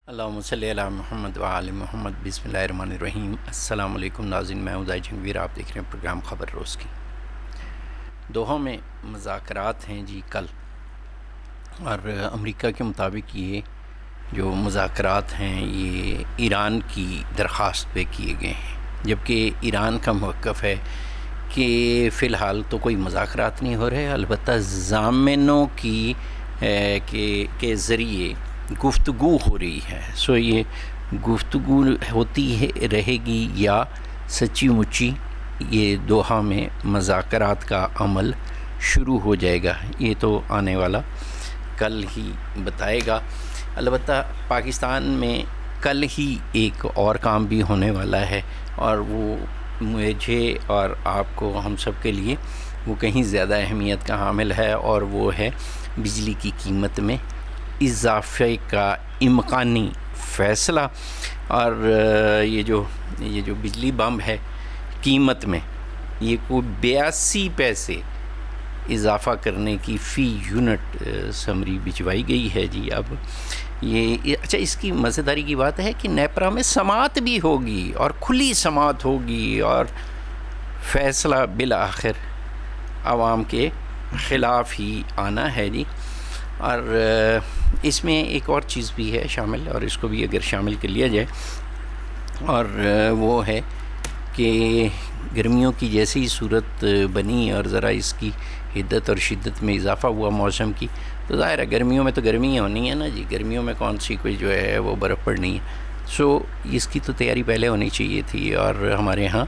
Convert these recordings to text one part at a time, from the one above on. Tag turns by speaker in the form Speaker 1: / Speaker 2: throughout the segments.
Speaker 1: اللہم صلی علی محمد وآل محمد بسم اللہ الرحمن الرحیم۔ السلام علیکم ناظرین، میں ہوں جنگویر، آپ دیکھ رہے ہیں پروگرام خبر روز کی۔ دوحہ میں مذاکرات ہیں جی کل، اور امریکہ کے مطابق یہ جو مذاکرات ہیں یہ ایران کی درخواست پہ کیے گئے ہیں، جبکہ ایران کا موقف ہے کہ فی الحال تو کوئی مذاکرات نہیں ہو رہے، البتہ ضامنوں کی کے ذریعے گفتگو ہو رہی ہے۔ سو یہ گفتگو ہوتی ہے رہے گی یا سچی مچی یہ دوحہ میں مذاکرات کا عمل شروع ہو جائے گا، یہ تو آنے والا کل ہی بتائے گا۔ البتہ پاکستان میں کل ہی ایک اور کام بھی ہونے والا ہے، اور وہ مجھے اور آپ کو، ہم سب کے لیے وہ کہیں زیادہ اہمیت کا حامل ہے، اور وہ ہے بجلی کی قیمت میں اضافے کا امکانی فیصلہ۔ اور یہ جو بجلی بم ہے قیمت میں، یہ کوئی 82 پیسے اضافہ کرنے کی فی یونٹ سمری بھجوائی گئی ہے جی۔ اب یہ اچھا، اس کی مزیداری کی بات ہے کہ نیپرا میں سماعت بھی ہوگی، اور کھلی سماعت ہوگی، اور فیصلہ بالآخر عوام کے خلاف ہی آنا ہے جی۔ اور اس میں ایک اور چیز بھی ہے شامل، اور اس کو بھی اگر شامل کر لیا جائے، اور وہ ہے کہ گرمیوں کی جیسی ہی صورت بنی اور ذرا اس کی حدت اور شدت میں اضافہ ہوا موسم کی، تو ظاہر ہے گرمیوں میں تو گرمی ہونی ہے نا جی، گرمیوں میں کون سی کوئی جو ہے وہ برف پڑنی ہے۔ سو اس کی تو تیاری پہلے ہونی چاہیے تھی، اور ہمارے ہاں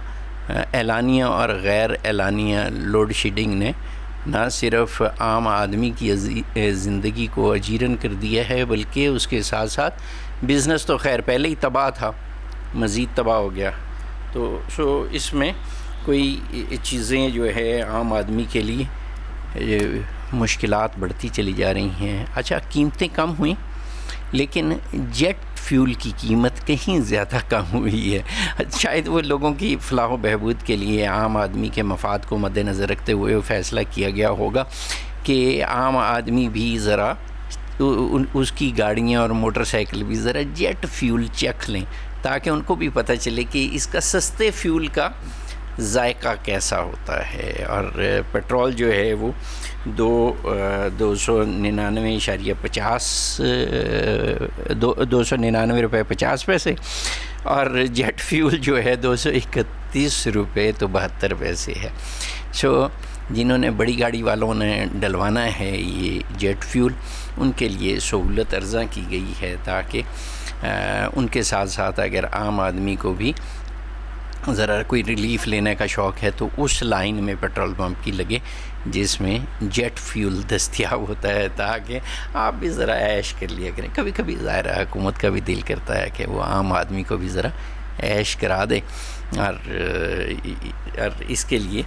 Speaker 1: اعلانیہ اور غیر اعلانیہ لوڈ شیڈنگ نے نہ صرف عام آدمی کی زندگی کو اجیرن کر دیا ہے، بلکہ اس کے ساتھ ساتھ بزنس تو خیر پہلے ہی تباہ تھا، مزید تباہ ہو گیا۔ تو اس میں کوئی چیزیں جو ہے عام آدمی کے لیے مشکلات بڑھتی چلی جا رہی ہیں۔ اچھا، قیمتیں کم ہوئیں، لیکن جیٹ فیول کی قیمت کہیں زیادہ کم ہوئی ہے۔ شاید وہ لوگوں کی فلاح و بہبود کے لیے، عام آدمی کے مفاد کو مد نظر رکھتے ہوئے وہ فیصلہ کیا گیا ہوگا کہ عام آدمی بھی ذرا اس کی گاڑیاں اور موٹر سائیکل بھی ذرا جیٹ فیول چکھ لیں، تاکہ ان کو بھی پتہ چلے کہ اس کا سستے فیول کا ذائقہ کیسا ہوتا ہے۔ اور پیٹرول جو ہے وہ 299 روپے 50 پیسے، اور جیٹ فیول جو ہے 231 روپے تو 72 پیسے ہے۔ سو جنہوں نے بڑی گاڑی والوں نے ڈلوانا ہے یہ جیٹ فیول، ان کے لیے سہولت ارزاں کی گئی ہے، تاکہ ان کے ساتھ ساتھ اگر عام آدمی کو بھی ذرا کوئی ریلیف لینے کا شوق ہے تو اس لائن میں پیٹرول پمپ کی لگے جس میں جیٹ فیول دستیاب ہوتا ہے، تاکہ آپ بھی ذرا عیش کر لیا کریں۔ کبھی کبھی ظاہر ہے حکومت کا بھی دل کرتا ہے کہ وہ عام آدمی کو بھی ذرا عیش کرا دے، اور اس کے لیے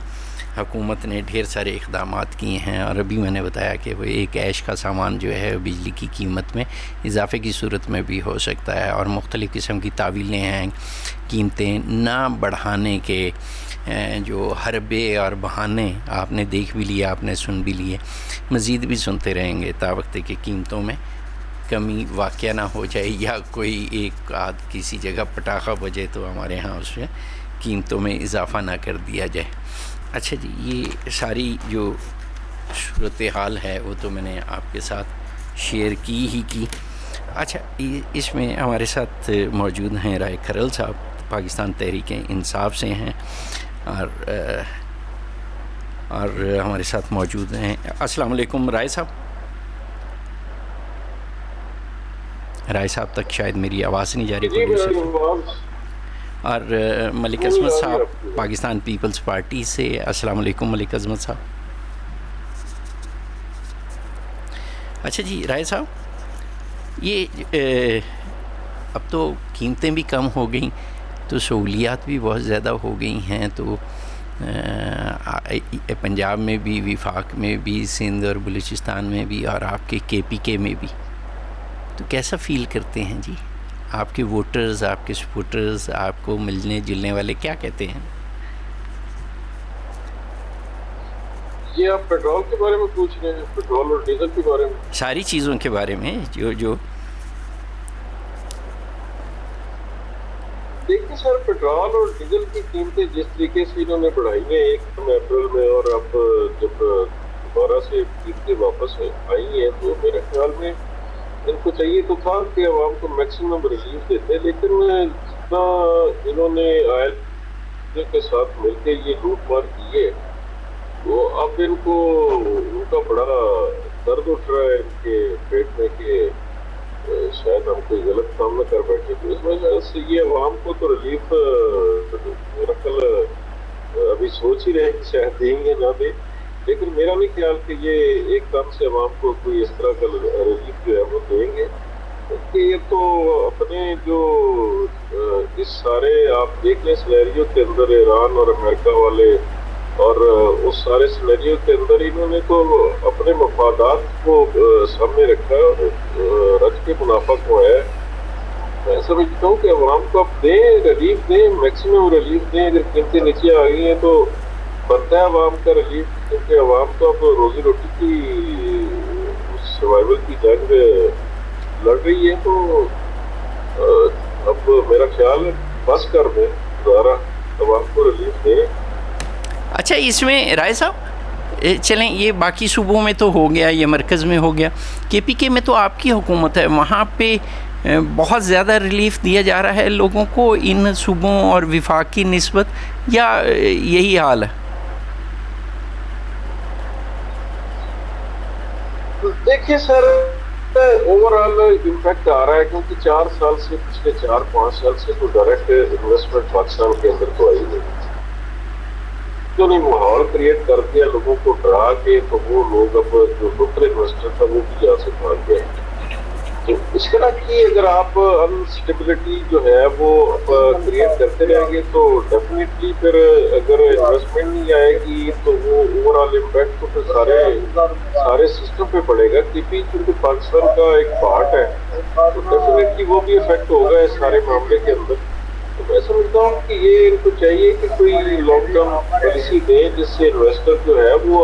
Speaker 1: حکومت نے ڈھیر سارے اقدامات کیے ہیں۔ اور ابھی میں نے بتایا کہ وہ ایک عیش کا سامان جو ہے بجلی کی قیمت میں اضافے کی صورت میں بھی ہو سکتا ہے، اور مختلف قسم کی تعویلیں ہیں قیمتیں نہ بڑھانے کے، جو حربے اور بہانے آپ نے دیکھ بھی لیے، آپ نے سن بھی لیے، مزید بھی سنتے رہیں گے تا وقت کہ قیمتوں میں کمی واقع نہ ہو جائے، یا کوئی ایک آدھ کسی جگہ پٹاخہ بجے تو ہمارے ہاں اس میں قیمتوں میں اضافہ نہ کر دیا جائے۔ اچھا جی، یہ ساری جو صورتحال ہے وہ تو میں نے آپ کے ساتھ شیئر کی۔ اچھا، اس میں ہمارے ساتھ موجود ہیں رائے کھرل صاحب، پاکستان تحریک انصاف سے ہیں، اور ہمارے ساتھ موجود ہیں۔ السلام علیکم رائے صاحب۔ رائے صاحب تک شاید میری آواز نہیں جا رہی، اور ملک عظمت صاحب پاکستان پیپلز پارٹی سے۔ السلام علیکم ملک عظمت صاحب۔ اچھا جی رائے صاحب، یہ اب تو قیمتیں بھی کم ہو گئیں، تو سہولیات بھی بہت زیادہ ہو گئی ہیں، تو پنجاب میں بھی، وفاق میں بھی، سندھ اور بلوچستان میں بھی، اور آپ کے KPK میں بھی، تو کیسا فیل کرتے ہیں جی؟ آپ کے ووٹرز، آپ کے سپورٹرز، آپ کو ملنے جلنے والے کیا کہتے ہیں؟
Speaker 2: یہ آپ پیٹرول کے بارے میں پوچھ رہے ہیں؟ پیٹرول اور ڈیزل کے بارے میں؟
Speaker 1: ساری چیزوں کے بارے میں جو
Speaker 2: دیکھیں سر، پیٹرول اور ڈیزل کی قیمتیں جس طریقے سے انہوں نے بڑھائی ہیں 1 اپریل میں، اور اب جب دوبارہ سے قیمتیں واپس آئی ہیں، تو میرے خیال میں ان کو چاہیے تو تھا کہ عوام کو میکسیمم ریلیف دیتے، لیکن جتنا انہوں نے آئل کے ساتھ مل کے یہ لوٹ مار کی ہے، تو اب ان کو ان کا بڑا درد اٹھ رہا ہے ان کے پیٹ میں کہ شاید ہم کوئی غلط کام نہ کر بیٹھے، تو اس وجہ سے یہ عوام کو تو ریلیف میرا خیال ابھی سوچ ہی رہے ہیں کہ شاید دیں گے نہ دیں، لیکن میرا نہیں خیال کہ یہ ایک دم سے عوام کو کوئی اس طرح کا ریلیف جو ہے وہ دیں گے، کیونکہ یہ تو اپنے جو اس سارے آپ دیکھ لیں سینیریو کے اندر ایران اور امریکہ والے، اور اس سارے سینیریو کے اندر انہوں نے تو اپنے مفادات کو سامنے رکھا ہے اور رکھ کے منافع کو ہے۔ میں سمجھتا ہوں کہ عوام کو اب دیں، ریلیف دیں، میکسیمم ریلیف دیں۔ اگر قیمتیں نیچے آ گئی ہیں تو بنتا ہے عوام کا ریلیف، کیونکہ عوام تو اب روزی روٹی کی سروائیول کی جنگ لڑ رہی ہے، تو اب میرا خیال ہے بس کر دیں، دوبارہ عوام کو ریلیف دیں۔
Speaker 1: اچھا، اس میں رائے صاحب چلیں، یہ باقی صوبوں میں تو ہو گیا، یہ مرکز میں ہو گیا، کے پی کے میں تو آپ کی حکومت ہے، وہاں پہ بہت زیادہ ریلیف دیا جا رہا ہے لوگوں کو ان صوبوں اور وفاق کی نسبت، یا یہی حال ہے؟
Speaker 2: دیکھیے سر، اوور آل امپیکٹ آ رہا ہے، کیونکہ 4 سال سے، پچھلے 4-5 سال سے تو ڈائریکٹ انویسٹمنٹ پاکستان کے اندر تو آئی نہیں، جو نے ماحول کریٹ کر دیا لوگوں کو ڈرا کے، تو وہ لوگ اب جو لوکل انویسٹر تھا وہ بھی یہاں سے بھاگ گئے۔ تو اس طرح کی اگر آپ انسٹیبلٹی جو ہے وہ کریٹ کرتے رہیں گے تو ڈیفینیٹلی پھر اگر انویسٹمنٹ نہیں آئے گی تو وہ اوور آل امپیکٹ تو پھر سارے سسٹم پہ پڑے گا۔ ٹی پی کیونکہ پاکستان کا ایک پارٹ ہے، تو ڈیفینیٹلی وہ بھی افیکٹ ہوگا اس سارے معاملے کے اندر۔ تو میں سمجھتا ہوں کہ یہ ان کو چاہیے کہ کوئی لانگ ٹرم پالیسی دیں جس سے انویسٹر جو ہے وہ،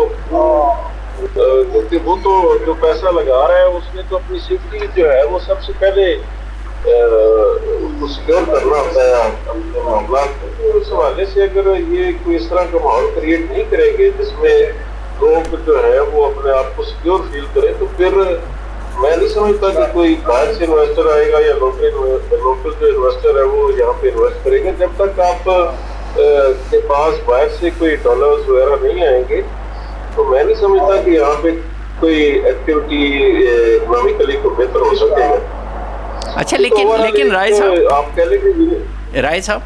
Speaker 2: کیونکہ وہ تو جو پیسہ لگا رہا ہے اس نے تو اپنی سیفٹی جو ہے وہ سب سے پہلے اس کو سیکیور کرنا ہوتا ہے اپنے معاملات کو۔ اس حوالے سے اگر یہ کوئی اس طرح کا ماحول کریٹ نہیں کریں گے جس میں لوگ جو ہے وہ اپنے آپ کو سیکیور فیل کریں، تو پھر میں نہیں سمجھتا کہ کوئی باہر سے انویسٹر آئے گا یا لوکل جو انویسٹر ہے وہ یہاں پہ انویسٹ کرے گا۔ جب تک آپ کے پاس باہر سے کوئی ڈالرز وغیرہ نہیں آئیں گے تو میں نہیں سمجھتا کہ یہاں پہ کوئی ایکٹیویٹی اکنامکلی کو بہتر ہو سکے گا۔
Speaker 1: اچھا، لیکن رائے صاحب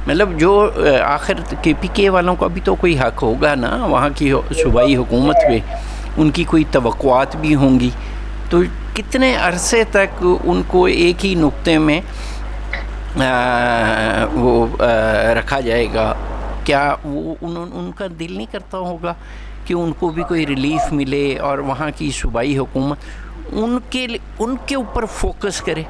Speaker 1: مطلب جو آخر کے پی کے والوں کا بھی تو کوئی حق ہوگا نا، وہاں کی صوبائی حکومت پہ ان کی کوئی توقعات بھی ہوں گی، تو کتنے عرصے تک ان کو ایک ہی نقطے میں وہ رکھا جائے گا؟ کیا وہ ان کا دل نہیں کرتا ہوگا کہ ان کو بھی کوئی ریلیف ملے اور وہاں کی صوبائی حکومت ان کے اوپر فوکس کرے؟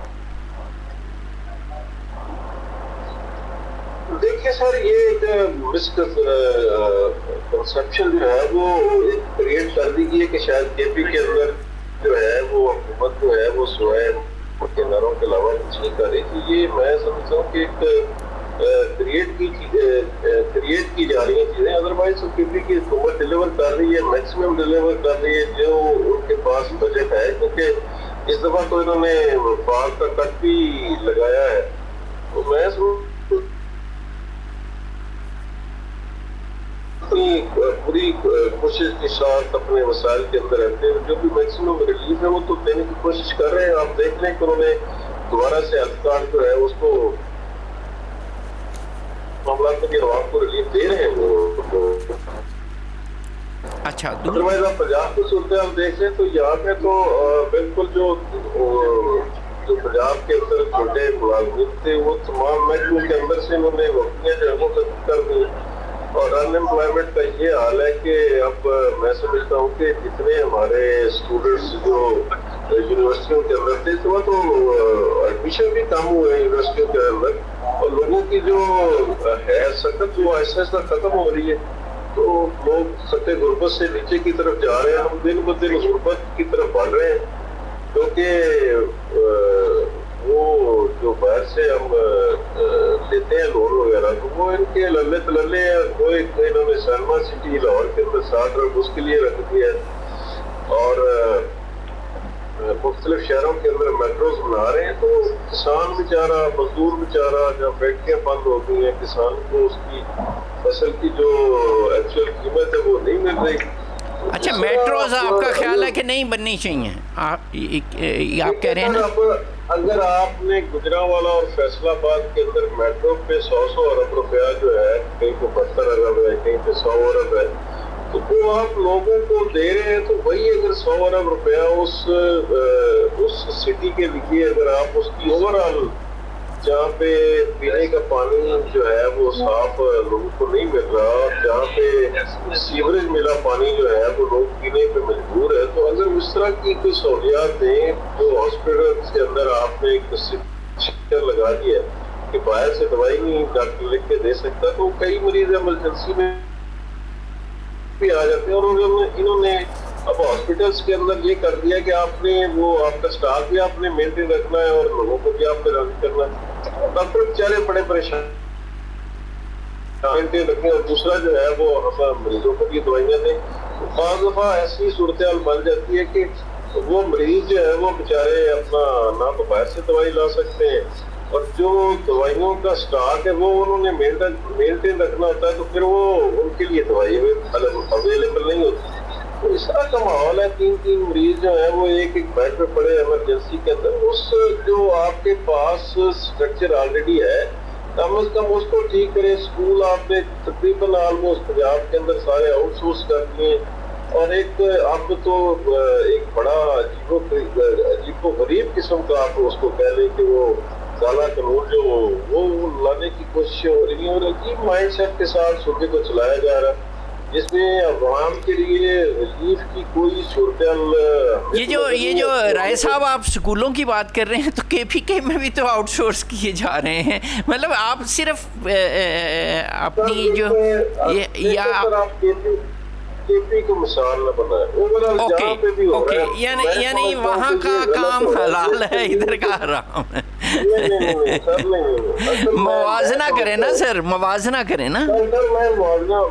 Speaker 2: دیکھیے سر، یہ ایک مسکنسپشن جو ہے وہ کریٹ کر دی گئی ہے کہ شاید کے پی کے اندر جو ہے وہ حکومت جو ہے وہ سوائے اداروں کے علاوہ کچھ نہیں کر رہی تھی۔ یہ میں سمجھتا ہوں کہ ایک کریٹ کی جا رہی ہیں چیزیں، ادروائز کے پی کی حکومت ڈیلیور کر رہی ہے، میکسیمم ڈیلیور کر رہی ہے جو ان کے پاس بجٹ ہے، کیونکہ اس دفعہ تو انہوں نے وفاق کا کٹ بھی لگایا ہے۔ تو میں اپنی پوری کوشش کے ساتھ اپنے وسائل کے اندر رہتے ہیں، جو بھی میکسیمم ریلیف ہے وہ تو دینے کی کوشش کر رہے ہیں۔ آپ دیکھ لیں کہ انہوں نے دوبارہ سے ہیلتھ کارڈ جو ہے اس کو معاملات میں عوام کو ریلیف دے رہے ہیں وہ۔
Speaker 1: اچھا،
Speaker 2: ادروائز آپ پنجاب کی صورتحال دیکھ لیں تو یہاں پہ تو بالکل جو پنجاب کے اندر چھوٹے ملازمین تھے وہ تمام محکموں کے اندر سے انہوں نے نوکریاں جو ہے وہ ختم کر دی، اور ان ایمپلائمنٹ کا یہ حال ہے کہ اب میں سمجھتا ہوں کہ جتنے ہمارے اسٹوڈنٹس جو یونیورسٹیوں کے اندر تھے تو وہ تو ایڈمیشن بھی کم ہوئے ہیں یونیورسٹیوں کے اندر، اور لوگوں کی جو ہے سخت وہ ایسا ایسا ختم ہو رہی ہے، تو لوگ سطح غربت سے نیچے کی طرف جا رہے ہیں، ہم دن ب دن غربت کی طرف بڑھ رہے ہیں، کیونکہ وہ جو باہر سے ہم دیتے ہیں لون وغیرہ تو وہ ان کے للے تللے ہیں. وہ ایک انہوں نے سینما سٹی لاہور کے اندر 60 ارب اس کے لیے رکھ دیا ہے اور مختلف شہروں کے اندر میٹروز بنا رہے ہیں. تو کسان بیچارہ, مزدور بیچارہ, جب فیکٹریاں بند ہو گئی ہیں, کسان کو اس کی فصل کی جو ایکچوئل قیمت ہے وہ نہیں مل رہی.
Speaker 1: اچھا, میٹروز آپ کا خیال ہے کہ نہیں بننی چاہیے؟ آپ کہہ رہے ہیں نا
Speaker 2: اگر آپ نے گجرانوالہ اور فیصل آباد کے اندر میٹرو پہ 100 ارب روپیہ جو ہے, کہیں پہ 72 ارب ہے, کہیں پہ 100 ارب ہے, تو وہ آپ لوگوں کو دے رہے ہیں. تو وہی اگر 100 ارب روپیہ اس سٹی کے لیے اگر آپ اس کی اوور آل, جہاں پہ پینے کا پانی جو ہے وہ صاف لوگوں کو نہیں مل رہا, جہاں پہ سیوریج ملا پانی جو ہے وہ لوگ پینے پہ مجبور ہے, تو اگر اس طرح کی کوئی سہولیات دیں جو ہاسپٹل کے اندر آپ نے ایک سسٹم لگا دیا ہے کہ باہر سے دوائی نہیں ڈاکٹر لکھ کے دے سکتا, تو کئی مریض ایمرجنسی میں بھی آ جاتے ہیں. اور انہوں نے اب ہاسپٹلس کے اندر یہ کر دیا کہ آپ نے وہ آپ کا اسٹاف بھی آپ نے مینٹین رکھنا ہے اور لوگوں کو بھی آپ نے رن کرنا ہے. ڈاکٹر بیچارے بڑے پریشان مینٹین رکھیں, اور دوسرا جو ہے وہ ہم مریضوں کو بھی دوائیاں دیں. بعض دفعہ ایسی صورتحال بن جاتی ہے کہ وہ مریض جو ہے وہ بیچارے اپنا نہ تو باہر سے دوائی لا سکتے ہیں, اور جو دوائیوں کا اسٹاک ہے وہ انہوں نے مینٹین رکھنا ہوتا ہے, تو پھر وہ ان کے لیے دوائی اویلیبل نہیں ہوتی. تو اس طرح کا ماحول ہے. 3 مریض جو ہیں وہ ایک بیڈ پہ پڑے ایمرجنسی کے اندر. اس جو آپ کے پاس اسٹرکچر آلریڈی ہے کم از کم اس کو ٹھیک کریں. اسکول آپ نے تقریباً آلموسٹ پنجاب کے اندر سارے آؤٹ سورس کر دیے, اور ایک اب تو ایک بڑا عجیب و غریب قسم کا آپ اس کو کہہ لیں کہ وہ کالا قانون جو وہ لانے کی کوششیں ہو رہی ہیں, اور عجیب مائنڈ سیٹ کے ساتھ صوبے کو چلایا جا رہا ہے جس میں عوام کے لیے ریلیف کی کوئی صورتحال.
Speaker 1: یہ جو رائے صاحب آپ اسکولوں کی بات کر رہے ہیں, تو کے پی کے میں بھی تو آؤٹ سورس کیے جا رہے ہیں. مطلب آپ صرف اپنی جو
Speaker 2: کے پی کو مثال نہ بنائے.
Speaker 1: اوکے, یعنی وہاں کا کام حلال ہے, ادھر کا حرام ہے. موازنہ کریں نا سر, موازنہ کریں نا
Speaker 2: سر.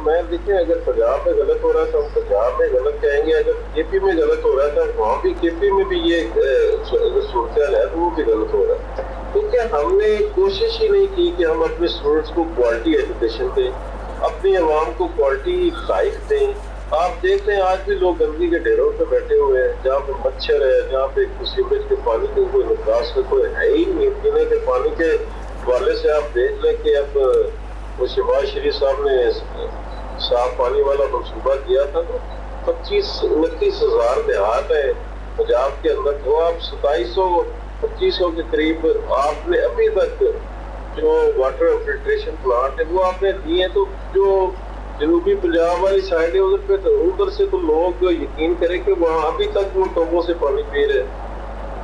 Speaker 2: میں دیکھیں اگر پنجاب میں غلط ہو رہا ہے تو ہم پنجاب میں غلط کہیں گے, اگر کے پی میں غلط ہو رہا ہے تو وہاں بھی کے پی میں بھی یہ صورتحال ہے تو وہ بھی غلط ہو رہا ہے. کیونکہ ہم نے کوشش ہی نہیں کی کہ ہم اپنے اسٹوڈنٹس کو کوالٹی ایجوکیشن دیں, اپنی عوام کو کوالٹی لائف دیں. آپ دیکھ لیں آج بھی لوگ گندگی کے ڈھیروں پہ بیٹھے ہوئے ہیں, جہاں پہ مچھر ہے, جہاں پہ سیوریج کے پانی کے کوئی نکاس کا کوئی ہے ہی نہیں. پینے کے پانی کے حوالے سے آپ دیکھ لیں کہ اب وہ شہباز شریف صاحب نے صاف پانی والا منصوبہ کیا تھا, تو 25-29 ہزار دیہات ہیں پنجاب کے اندر, تو آپ 2700-2500 کے قریب آپ نے ابھی تک جو واٹر فلٹریشن پلانٹ ہے وہ آپ نے دیے. تو جو جنوبی پنجاب والی سائڈ ہے ادھر سے تو لوگ یقین کریں کہ وہاں ابھی تک وہ ٹوبوں سے پانی پی رہے ہیں,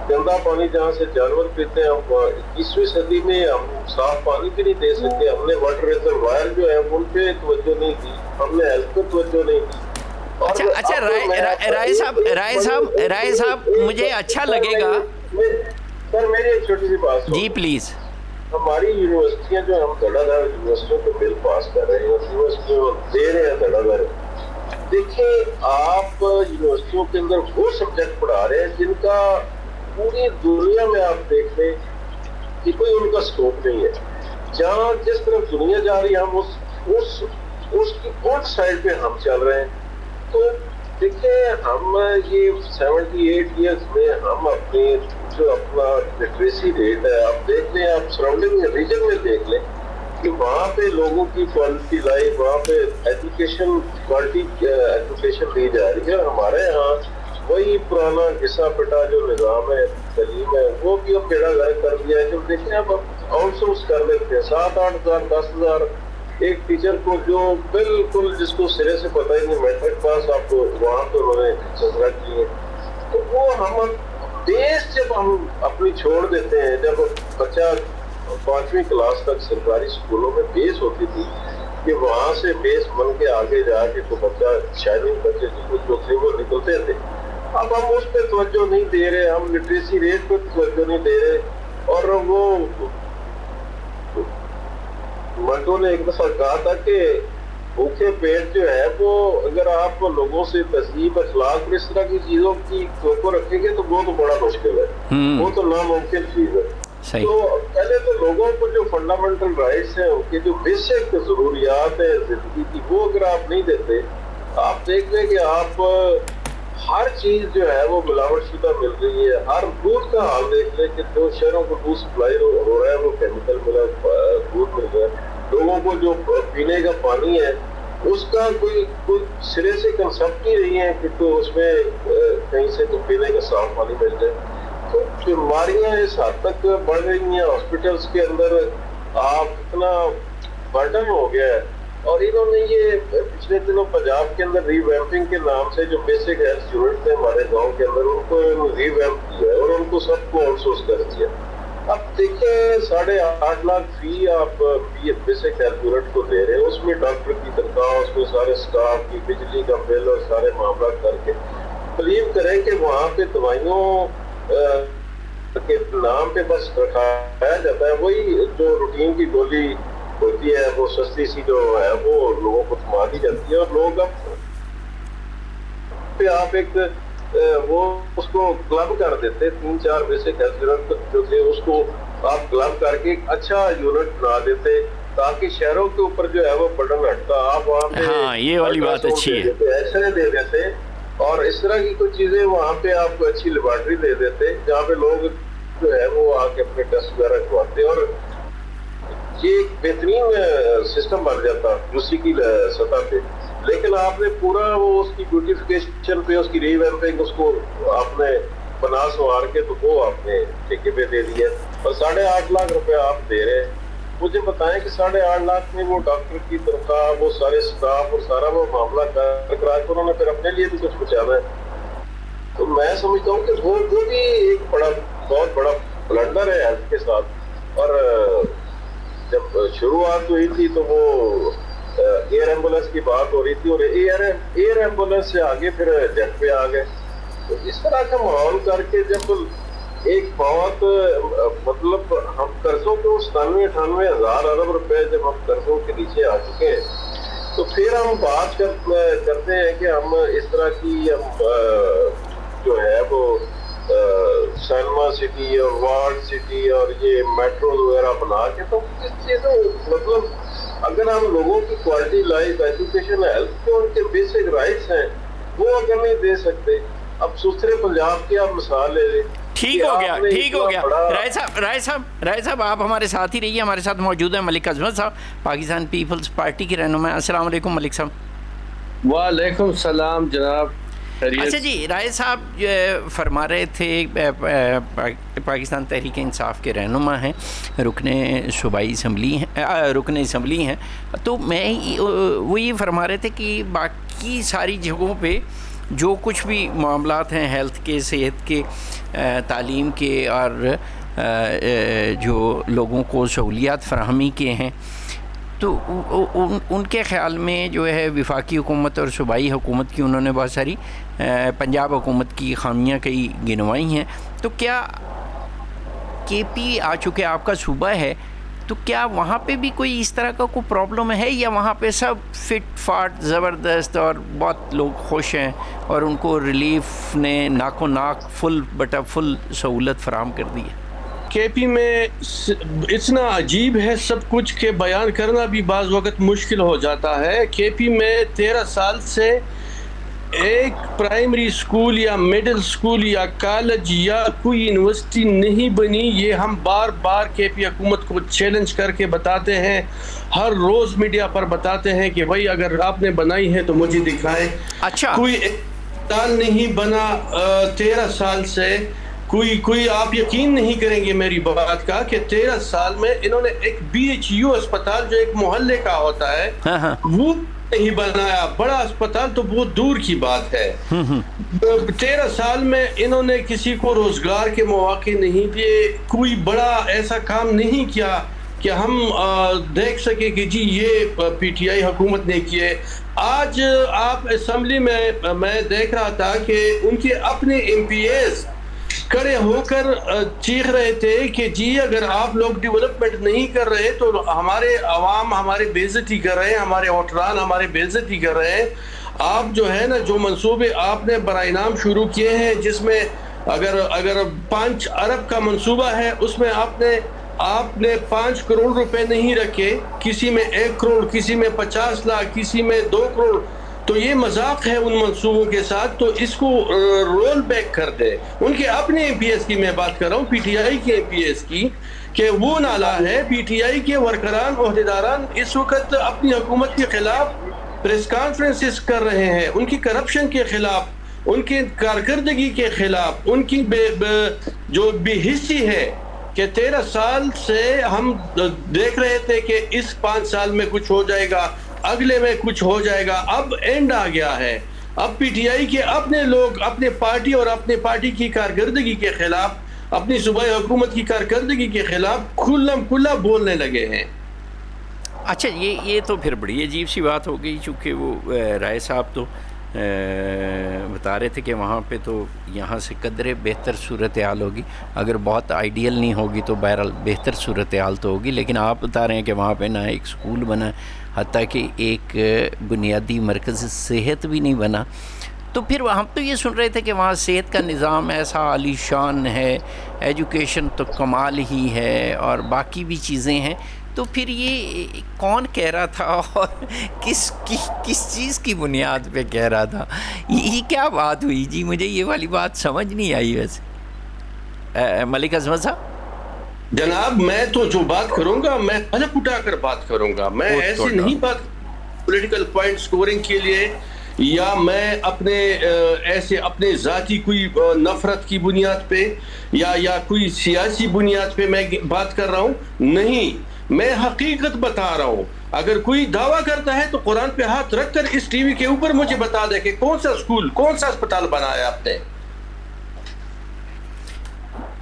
Speaker 2: گندا پانی جہاں سے جانور پیتے ہیں. ہم 21ویں صدی میں ہم صاف پانی بھی نہیں دے سکتے. ہم نے واٹر ریزروائر جو ہے ان پہ توجہ نہیں دی, ہم نے ہیلتھ پہ توجہ نہیں دی.
Speaker 1: اچھا رائے صاحب مجھے اچھا لگے گا
Speaker 2: سر, میری ایک چھوٹی سی بات
Speaker 1: جی پلیز.
Speaker 2: ہماری یونیورسٹیاں جو ہم دھڑا دھڑ یونیورسٹیوں کو بل پاس کر رہے ہیں, یونیورسٹیوں دے رہے ہیں دھڑا دھڑ. دیکھیں آپ یونیورسٹیوں کے اندر وہ سبجیکٹ پڑھا رہے ہیں جن کا پوری دنیا میں آپ دیکھ لیں کہ کوئی ان کا اسکوپ نہیں ہے. جہاں جس طرف دنیا جا رہی ہے ہم اس کی الٹ سائڈ پہ ہم چل رہے ہیں. تو دیکھیں ہم یہ 78 ایئرس میں ہم اپنی جو اپنا لٹریسی ریٹ ہے آپ دیکھ لیں, آپ سراؤنڈنگ ریجن میں دیکھ لیں کہ وہاں پہ لوگوں کی کوالٹی لائف, وہاں پہ ایجوکیشن کوالٹی ایجوکیشن دی جا رہی ہے. ہمارے یہاں وہی پرانا گھسا پٹا جو نظام ہے تعلیم ہے وہ بھی اب بیڑا غرق کر دیا ہے. جو دیکھیں اب آؤٹ سورس کر لیتے ہیں 7-8 ہزار 10 ہزار ایک ٹیچر کو, جو بالکل جس کو سرے سے پتہ ہی نہیں میٹرک پاس آپ کو وہاں پہ انہوں نے سزا کی ہے. تو وہ ہم بیس جب ہم اپنی چھوڑ دیتے ہیں, جب بچہ 5ویں کلاس تک سرکاری اسکولوں میں بیس ہوتی تھی کہ وہاں سے بیس بن کے آگے جا کے تو بچہ شائننگ بچے جو تھے وہ نکلتے تھے. اب ہم اس پہ توجہ نہیں دے رہے, ہم لٹریسی ریٹ پہ توجہ نہیں دے رہے, اور وہ منٹو نے ایک دفعہ کہا تھا کہ بھوکے پیٹ جو ہے وہ اگر آپ لوگوں سے تہذیب اخلاق اور اس طرح کی چیزوں کی توقع رکھیں گے تو وہ تو بڑا مشکل ہے، وہ تو ناممکن چیز ہے۔ تو پہلے تو لوگوں کو جو فنڈامنٹل رائٹس ہیں، ان کے جو بیسک ضروریات ہیں زندگی کی، وہ اگر آپ نہیں دیتے، آپ دیکھ لیں کہ آپ ہر چیز جو ہے وہ ملاوٹ شدہ مل رہی ہے۔ ہر دودھ کا حال دیکھ لیں کہ جو شہروں کو دودھ سپلائی ہو رہا ہے وہ کیمیکل ملا دودھ مل رہا ہے۔ لوگوں کو جو پینے کا پانی ہے اس کا کوئی سرے سے کنسپٹ نہیں رہی ہے کہ تو اس میں کہیں سے تو پینے کا صاف پانی مل جائے۔ تو بیماریاں اس حد تک بڑھ رہی ہیں، ہاسپٹلس کے اندر آپ اتنا برڈن ہو گیا ہے۔ اور انہوں نے یہ پچھلے دنوں پنجاب کے اندر ری ویمپنگ کے نام سے جو بیسک ہیلتھ یونٹ تھے ہمارے گاؤں کے اندر، ان کو ری ویمپ کیا ہے اور ان کو سب کو آؤٹ سورس کر دیا۔ اب دیکھیں 8.5 لاکھ فی آپ بیسک ہیلتھ یونٹ کو دے رہے ہیں، اس میں ڈاکٹر کی تنخواہ، اس میں سارے سٹاف کی بجلی کا بل اور سارے معاملات کر کے بلیو کریں کہ وہاں پہ دوائیوں کے نام پہ بس رکھایا جاتا ہے، وہی جو روٹین کی گولی ہوتی ہے وہ سستی سی جو ہے وہ لوگوں کو تھما دی جاتی ہے، اور لوگ اب پہ آپ ایک وہ اس کو کلب کر دیتے، 3-4 بیسک ہیلتھ یونٹ جو تھے اس کو آپ کلب کر کے ایک اچھا یونٹ بنا دیتے تاکہ شہروں کے اوپر جو ہے وہ برڈن ہٹتا۔ آپ وہاں پہ
Speaker 1: یہ والی بات اچھی ہے،
Speaker 2: ایکس رے دے دیتے اور اس طرح کی کچھ چیزیں وہاں پہ آپ کو اچھی لیبارٹری دے دیتے جہاں پہ لوگ جو ہے وہ آ کے اپنے ٹیسٹ وغیرہ کرواتے، اور یہ ایک بہترین سسٹم بن جاتا یوسی کی سطح پہ۔ لیکن آپ نے پورا وہ اس کی بیوٹیفیکیشن پہ، اس کی ری ویمپنگ، اس کو آپ نے بنا سنوار کے تو وہ آپ نے ٹھیکے پہ دے دیا اور 8.5 لاکھ روپے آپ دے رہے ہیں۔ مجھے بتائیں کہ 8.5 لاکھ میں وہ ڈاکٹر کی تنخواہ، وہ سارے سٹاف اور سارا وہ معاملہ کرا کے انہوں نے پھر اپنے لیے بھی کچھ بچانا ہے۔ تو میں سمجھتا ہوں کہ وہ بھی ایک بہت بڑا بلنڈر ہے ہیلتھ کے ساتھ۔ اور جب شروعات ہوئی تھی تو وہ ایئر ایمبولینس کی بات ہو رہی تھی اور ایئر ایمبولینس سے آگے پھر جیٹ پہ آ گئے۔ تو اس طرح کا ماحول کر کے جب ایک بہت مطلب ہم قرضوں کو 97-98 ہزار ارب روپے جب ہم قرضوں کے نیچے آ چکے ہیں تو پھر ہم بات کرتے ہیں کہ ہم اس طرح کی ہم جو ہے وہ سینما سٹی اور وارڈ سٹی اور یہ میٹرو وغیرہ بنا کے، تو اس چیزوں مطلب اگر ہم لوگوں کی کوالٹی لائف، ایجوکیشن، ہیلتھ کے ان کے بیسک رائٹس ہیں وہ اگر نہیں دے سکتے، اب دوسرے پنجاب کی آپ مثال لے لیں۔
Speaker 1: ٹھیک ہو گیا رائے صاحب آپ ہمارے ساتھ ہی رہیے، ہمارے ساتھ موجود ہیں ملک عظمت صاحب، پاکستان پیپلز پارٹی کے رہنما۔ السلام علیکم ملک صاحب۔
Speaker 3: وعلیکم السلام جناب۔
Speaker 1: اچھا جی، رائے صاحب فرما رہے تھے، پاکستان تحریک انصاف کے رہنما ہیں، رکن اسمبلی ہیں، تو میں وہ یہ فرما رہے تھے کہ باقی ساری جگہوں پہ جو کچھ بھی معاملات ہیں ہیلتھ کے، صحت کے، تعلیم کے اور جو لوگوں کو سہولیات فراہمی کے ہیں، تو ان کے خیال میں جو ہے وفاقی حکومت اور صوبائی حکومت کی انہوں نے بہت ساری پنجاب حکومت کی خامیاں کئی گنوائی ہیں۔ تو کیا کے پی آ چکے آپ کا صوبہ ہے، تو کیا وہاں پہ بھی کوئی اس طرح کا کوئی پرابلم ہے، یا وہاں پہ سب فٹ فاٹ زبردست اور بہت لوگ خوش ہیں اور ان کو ریلیف نے ناکو ناک فل بٹا فل سہولت فراہم کر دی ہے؟
Speaker 3: کے پی میں اتنا عجیب ہے سب کچھ کہ بیان کرنا بھی بعض وقت مشکل ہو جاتا ہے۔ کے پی میں 13 سال سے ایک پرائمری سکول یا مڈل سکول یا کالج یا کوئی یونیورسٹی نہیں بنی۔ یہ ہم بار بار کے پی حکومت کو چیلنج کر کے بتاتے ہیں، ہر روز میڈیا پر بتاتے ہیں کہ بھائی اگر آپ نے بنائی ہے تو مجھے دکھائیں۔
Speaker 1: اچھا،
Speaker 3: کوئی اسپتال نہیں بنا 13 سال سے۔ کوئی آپ یقین نہیں کریں گے میری بات کا کہ 13 سال میں انہوں نے ایک BHU اسپتال جو ایک محلے کا ہوتا ہے وہ نہیں بنایا، بڑا اسپتال تو بہت دور کی بات ہے۔ 13 سال میں انہوں نے کسی کو روزگار کے مواقع نہیں دیے، کوئی بڑا ایسا کام نہیں کیا کہ ہم دیکھ سکے کہ جی یہ پی ٹی آئی حکومت نے کیے۔ آج آپ اسمبلی میں دیکھ رہا تھا کہ ان کے اپنے ایم پی ایز کھڑے ہو کر چیخ رہے تھے کہ جی اگر آپ لوگ ڈیولپمنٹ نہیں کر رہے تو ہمارے عوام ہمارے بے عزتی کر رہے ہیں، ہمارے ووٹران ہمارے بے عزتی کر رہے ہیں. آپ جو ہے نا جو منصوبے آپ نے برائے نام شروع کیے ہیں، جس میں اگر 5 ارب کا منصوبہ ہے، اس میں آپ نے 5 کروڑ روپے نہیں رکھے، کسی میں 1 کروڑ، کسی میں 50 لاکھ، کسی میں 2 کروڑ. تو یہ مذاق ہے ان منصوبوں کے ساتھ. تو اس کو رول بیک کر دے. ان کے اپنے ایم پی ایس کی میں بات کر رہا ہوں، پی ٹی آئی کے ایم پی ایس کی، کہ وہ نالا ہے. پی ٹی آئی کے ورکران عہدیداران اس وقت اپنی حکومت کے خلاف پریس کانفرنسز کر رہے ہیں، ان کی کرپشن کے خلاف، ان کی کارکردگی کے خلاف، ان کی جو بے حسی ہے کہ 13 سال سے ہم دیکھ رہے تھے کہ اس 5 سال میں کچھ ہو جائے گا، اگلے میں کچھ ہو جائے گا. اب اینڈ آ گیا ہے. اب پی ٹی آئی کے اپنے لوگ اپنے پارٹی اور اپنے پارٹی کی کارکردگی کے خلاف، اپنی صوبائی حکومت کی کارکردگی کے خلاف کھلم کھلا بولنے لگے ہیں.
Speaker 1: اچھا، یہ تو پھر بڑی عجیب سی بات ہو گئی، چونکہ وہ رائے صاحب تو بتا رہے تھے کہ وہاں پہ تو یہاں سے قدرے بہتر صورتحال ہوگی، اگر بہت آئیڈیل نہیں ہوگی تو بہرحال بہتر صورتحال تو ہوگی. لیکن آپ بتا رہے ہیں کہ وہاں پہ نہ ایک سکول بنا، حتیٰ کہ ایک بنیادی مرکز صحت بھی نہیں بنا. تو پھر ہم تو یہ سن رہے تھے کہ وہاں صحت کا نظام ایسا عالی شان ہے، ایجوکیشن تو کمال ہی ہے، اور باقی بھی چیزیں ہیں. تو پھر یہ کون کہہ رہا تھا اور کس چیز کی بنیاد پہ کہہ رہا تھا؟ یہ کیا بات ہوئی جی؟ مجھے یہ والی بات سمجھ نہیں آئی. ویسے ملک عظمت صاحب
Speaker 3: جناب، میں تو جو بات کروں گا میں حلف اٹھا کر بات کروں گا. میں ایسی نہیں بات پولیٹیکل پوائنٹ سکورنگ کے لیے، یا میں اپنے ذاتی کوئی نفرت کی بنیاد پہ یا کوئی سیاسی بنیاد پہ میں بات کر رہا ہوں. نہیں، میں حقیقت بتا رہا ہوں. اگر کوئی دعویٰ کرتا ہے تو قرآن پہ ہاتھ رکھ کر اس ٹی وی کے اوپر مجھے بتا دے کہ کون سا اسکول، کون سا اسپتال بنایا آپ نے.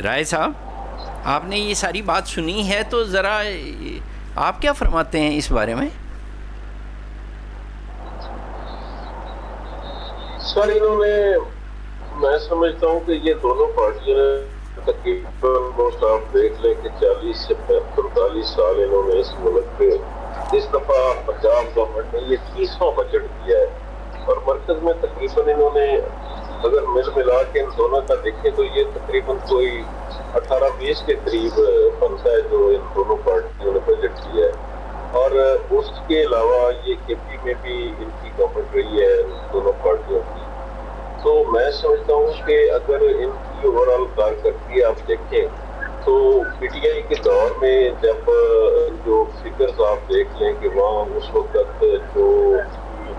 Speaker 1: رائے صاحب، آپ نے یہ ساری بات سنی ہے تو ذرا آپ کیا فرماتے ہیں اس بارے میں؟
Speaker 2: سر، انہوں نے، میں سمجھتا ہوں کہ یہ دونوں پارٹیوں نے تقریباً آپ دیکھ لیں کہ 40 سے 45 سال انہوں نے اس ملک پہ، اس دفعہ پنجاب گورنمنٹ نے یہ 30واں بجٹ دیا ہے، اور مرکز میں تقریباً انہوں نے اگر ملا کے ان دونوں کا دیکھیں تو یہ تقریباً کوئی 18-20 کے قریب بنتا ہے جو ان دونوں پارٹیوں نے بجٹ دیا ہے. اور اس کے علاوہ یہ کے پی میں بھی ان کی گورنمنٹ رہی ہے ان دونوں پارٹیوں کی. تو میں سمجھتا ہوں کہ اگر ان کی اوور آل کارکردگی آپ دیکھیں تو پی ٹی آئی کے دور میں جب جو فگرز آپ دیکھ لیں کہ وہاں اس وقت جو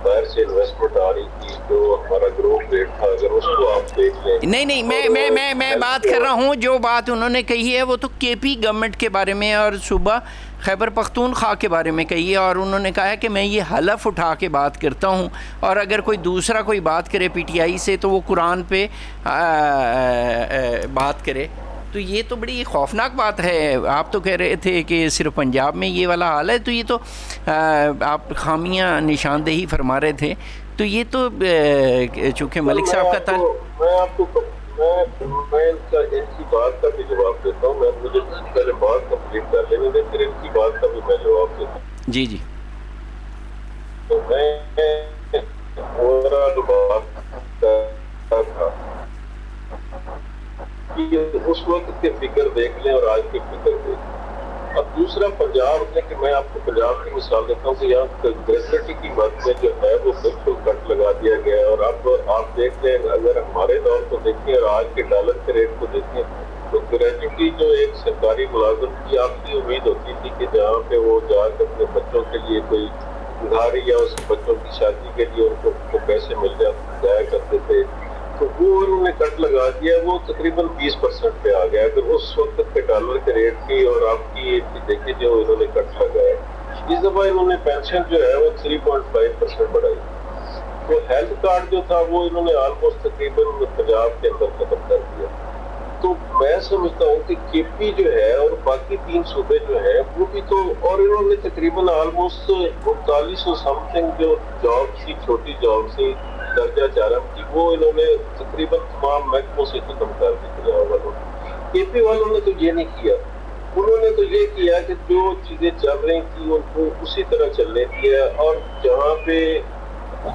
Speaker 2: باہر سے انویسٹمنٹ آ رہی تھی، جو ہمارا گروتھ ریٹ تھا، اگر اس کو آپ دیکھ لیں.
Speaker 1: نہیں، میں بات کر رہا ہوں، جو بات انہوں نے کہی ہے وہ تو کے پی گورنمنٹ کے بارے میں اور صوبہ خیبر پختونخوا کے بارے میں کہی ہے، اور انہوں نے کہا ہے کہ میں یہ حلف اٹھا کے بات کرتا ہوں، اور اگر کوئی دوسرا کوئی بات کرے پی ٹی آئی سے تو وہ قرآن پہ بات کرے. تو یہ تو بڑی خوفناک بات ہے. آپ تو کہہ رہے تھے کہ صرف پنجاب میں یہ والا حال ہے، تو یہ تو آپ خامیاں نشاندہی فرما رہے تھے. تو یہ تو چونکہ ملک صاحب کا
Speaker 2: میں ان کی بات کا بھی جواب دیتا ہوں. میں مجھے پہلے بات کمپلیٹ کر لینے دیں، پھر ان کی بات کا بھی میں جواب دیتا ہوں.
Speaker 1: جی.
Speaker 2: تو میں اوورآل بات کرتا تھا کہ اس وقت کے فکر دیکھ لیں اور آج کے فکر دیکھ لیں. اب دوسرا پنجاب میں، کہ میں آپ کو پنجاب کی مثال دیتا ہوں کہ یہاں گریجویٹی کی بات میں جو ہے وہ بالکل کٹ لگا دیا گیا ہے. اور اب آپ دیکھ لیں، اگر ہمارے دور کو دیکھیں اور آج کے ڈالر کے ریٹ کو دیکھیں تو گریجویٹی جو ایک سرکاری ملازم کی آپ کی امید ہوتی تھی کہ جہاں پہ وہ جا کے اپنے بچوں کے لیے کوئی گھر یا اس بچوں کی شادی کے لیے ان کو پیسے مل جایا کرتے تھے، تو وہ انہوں نے کٹ لگا دیا. وہ تقریباً 20% پہ آ گیا. اگر اس وقت کے ڈالر کے ریٹ کی اور آپ کی دیکھیں جو انہوں نے کٹ لگایا، اس دفعہ انہوں نے پینشن جو ہے وہ 3.5% بڑھائی. تو ہیلتھ کارڈ جو تھا وہ انہوں نے آلموسٹ تقریباً پنجاب کے اندر ختم کر دیا. تو میں سمجھتا ہوں کہ کے پی جو ہے اور باقی 3 صوبے جو ہیں وہ بھی تو، اور انہوں نے تقریباً آلموسٹ 3900 سم تھنگ جو جاب تھی، چھوٹی جاب تھی، درجہ چارم کی وہ انہوں نے تقریباً تمام محکموں سے ختم کر دی پنجاب والوں نے. کے پی والوں نے تو یہ نہیں کیا. انہوں نے تو یہ کیا کہ جو چیزیں چل رہی تھیں ان کو اسی طرح چلنے دیا. اور جہاں پہ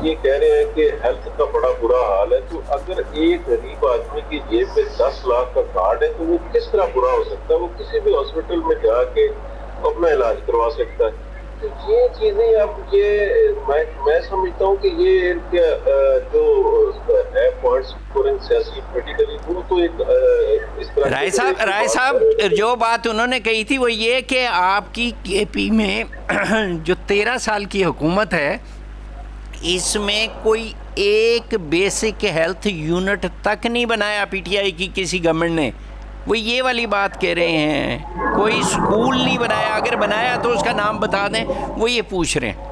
Speaker 2: یہ کہہ رہے ہیں کہ ہیلتھ کا بڑا برا حال ہے, تو اگر ایک غریب آدمی کی جیب میں 10 لاکھ کا کارڈ ہے تو وہ کس طرح برا ہو سکتا ہے؟ وہ کسی بھی ہاسپٹل میں جا کے اپنا علاج کروا سکتا ہے. تو یہ چیزیں اب یہ میں سمجھتا ہوں کہ یہ جو ہے پوائنٹس سیاسی پولیٹیکلی وہ تو ایک اس طرح.
Speaker 1: رائے صاحب جو بات انہوں نے کہی تھی وہ یہ کہ آپ کی کے پی میں جو 13 سال کی حکومت ہے اس میں کوئی ایک بیسک ہیلتھ یونٹ تک نہیں بنایا پی ٹی آئی کی کسی گورنمنٹ نے. وہ یہ والی بات کہہ رہے ہیں کوئی اسکول نہیں بنایا, اگر بنایا تو اس کا نام بتا دیں, وہ یہ پوچھ رہے ہیں.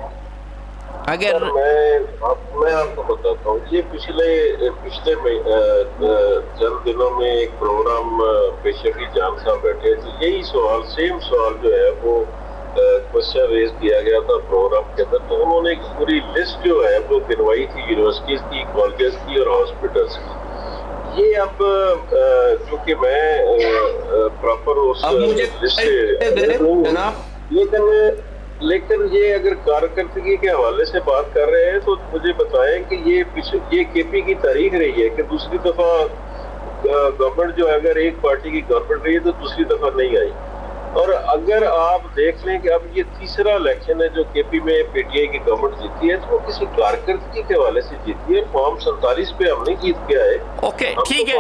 Speaker 1: اگر
Speaker 2: میں آپ کو بتاتا ہوں, یہ پچھلے چند دنوں میں ایک پروگرام پہ شفیع جان صاحب بیٹھے تھے, یہی سوال سیم سوال جو ہے وہ کوشچن ریز کیا گیا تھا پروگرام کے اندر. تو انہوں نے ایک پوری لسٹ جو ہے وہ گنوائی تھی یونیورسٹیز کی, کالجز کی اور ہاسپٹلس کی. یہ اب چونکہ میں پراپر اس لسٹ لیکن یہ اگر کارکردگی کے حوالے سے بات کر رہے ہیں تو مجھے بتائیں کہ یہ کے پی کی تاریخ رہی ہے کہ دوسری دفعہ گورنمنٹ جو ہے اگر ایک پارٹی کی گورنمنٹ رہی ہے تو دوسری دفعہ نہیں آئی. اور اگر آپ دیکھ لیں کہ اب یہ تیسرا الیکشن ہے جو کے پی میں پی ٹی آئی کی گورنمنٹ جیتی ہے تو وہ کسی کارکردگی کے حوالے سے جیتی ہے. فارم 47 پہ ہم نہیں جیت کے آئے.
Speaker 1: اوکے ٹھیک ہے,